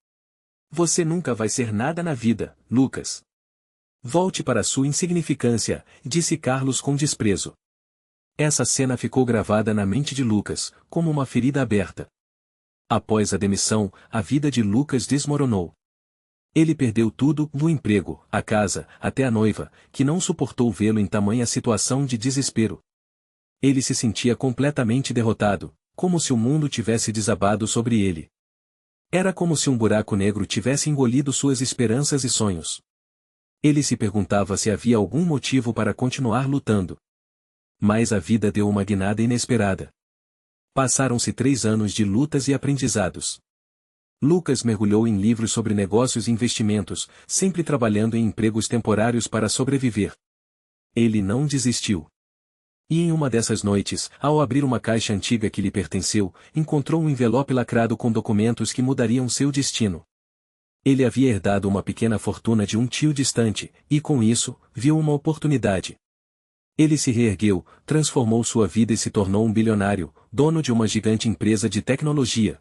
Você nunca vai ser nada na vida, Lucas. Volte para sua insignificância, disse Carlos com desprezo. Essa cena ficou gravada na mente de Lucas, como uma ferida aberta. Após a demissão, a vida de Lucas desmoronou. Ele perdeu tudo, o emprego, a casa, até a noiva, que não suportou vê-lo em tamanha situação de desespero. Ele se sentia completamente derrotado, como se o mundo tivesse desabado sobre ele. Era como se um buraco negro tivesse engolido suas esperanças e sonhos. Ele se perguntava se havia algum motivo para continuar lutando. Mas a vida deu uma guinada inesperada. Passaram-se 3 anos de lutas e aprendizados. Lucas mergulhou em livros sobre negócios e investimentos, sempre trabalhando em empregos temporários para sobreviver. Ele não desistiu. E em uma dessas noites, ao abrir uma caixa antiga que lhe pertenceu, encontrou um envelope lacrado com documentos que mudariam seu destino. Ele havia herdado uma pequena fortuna de um tio distante, e com isso, viu uma oportunidade. Ele se reergueu, transformou sua vida e se tornou um bilionário, dono de uma gigante empresa de tecnologia.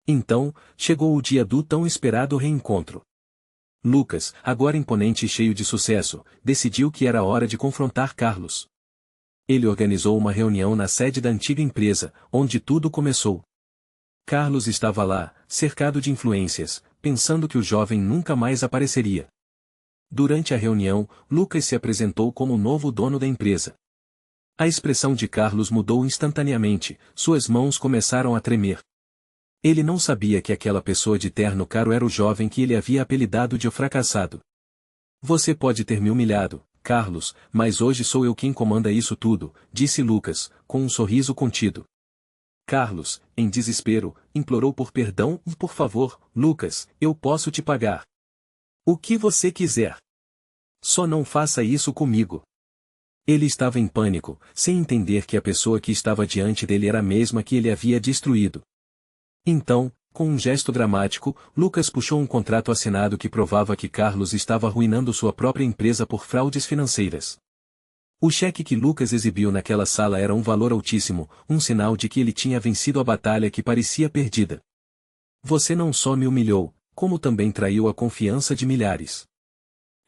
Então, chegou o dia do tão esperado reencontro. Lucas, agora imponente e cheio de sucesso, decidiu que era hora de confrontar Carlos. Ele organizou uma reunião na sede da antiga empresa, onde tudo começou. Carlos estava lá, cercado de influências, pensando que o jovem nunca mais apareceria. Durante a reunião, Lucas se apresentou como o novo dono da empresa. A expressão de Carlos mudou instantaneamente, suas mãos começaram a tremer. Ele não sabia que aquela pessoa de terno caro era o jovem que ele havia apelidado de o fracassado. Você pode ter me humilhado, Carlos, mas hoje sou eu quem comanda isso tudo, disse Lucas, com um sorriso contido. Carlos, em desespero, implorou por perdão e por favor, Lucas, eu posso te pagar. O que você quiser. Só não faça isso comigo. Ele estava em pânico, sem entender que a pessoa que estava diante dele era a mesma que ele havia destruído. Então, com um gesto dramático, Lucas puxou um contrato assinado que provava que Carlos estava arruinando sua própria empresa por fraudes financeiras. O cheque que Lucas exibiu naquela sala era um valor altíssimo, um sinal de que ele tinha vencido a batalha que parecia perdida. Você não só me humilhou, como também traiu a confiança de milhares.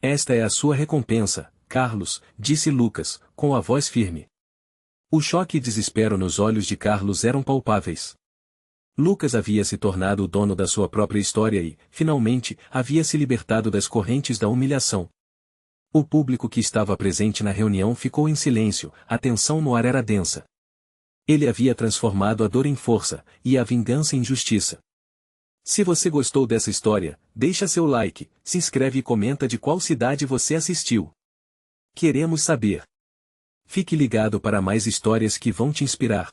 Esta é a sua recompensa, Carlos, disse Lucas, com a voz firme. O choque e desespero nos olhos de Carlos eram palpáveis. Lucas havia se tornado o dono da sua própria história e, finalmente, havia se libertado das correntes da humilhação. O público que estava presente na reunião ficou em silêncio, a tensão no ar era densa. Ele havia transformado a dor em força, e a vingança em justiça. Se você gostou dessa história, deixa seu like, se inscreve e comenta de qual cidade você assistiu. Queremos saber. Fique ligado para mais histórias que vão te inspirar.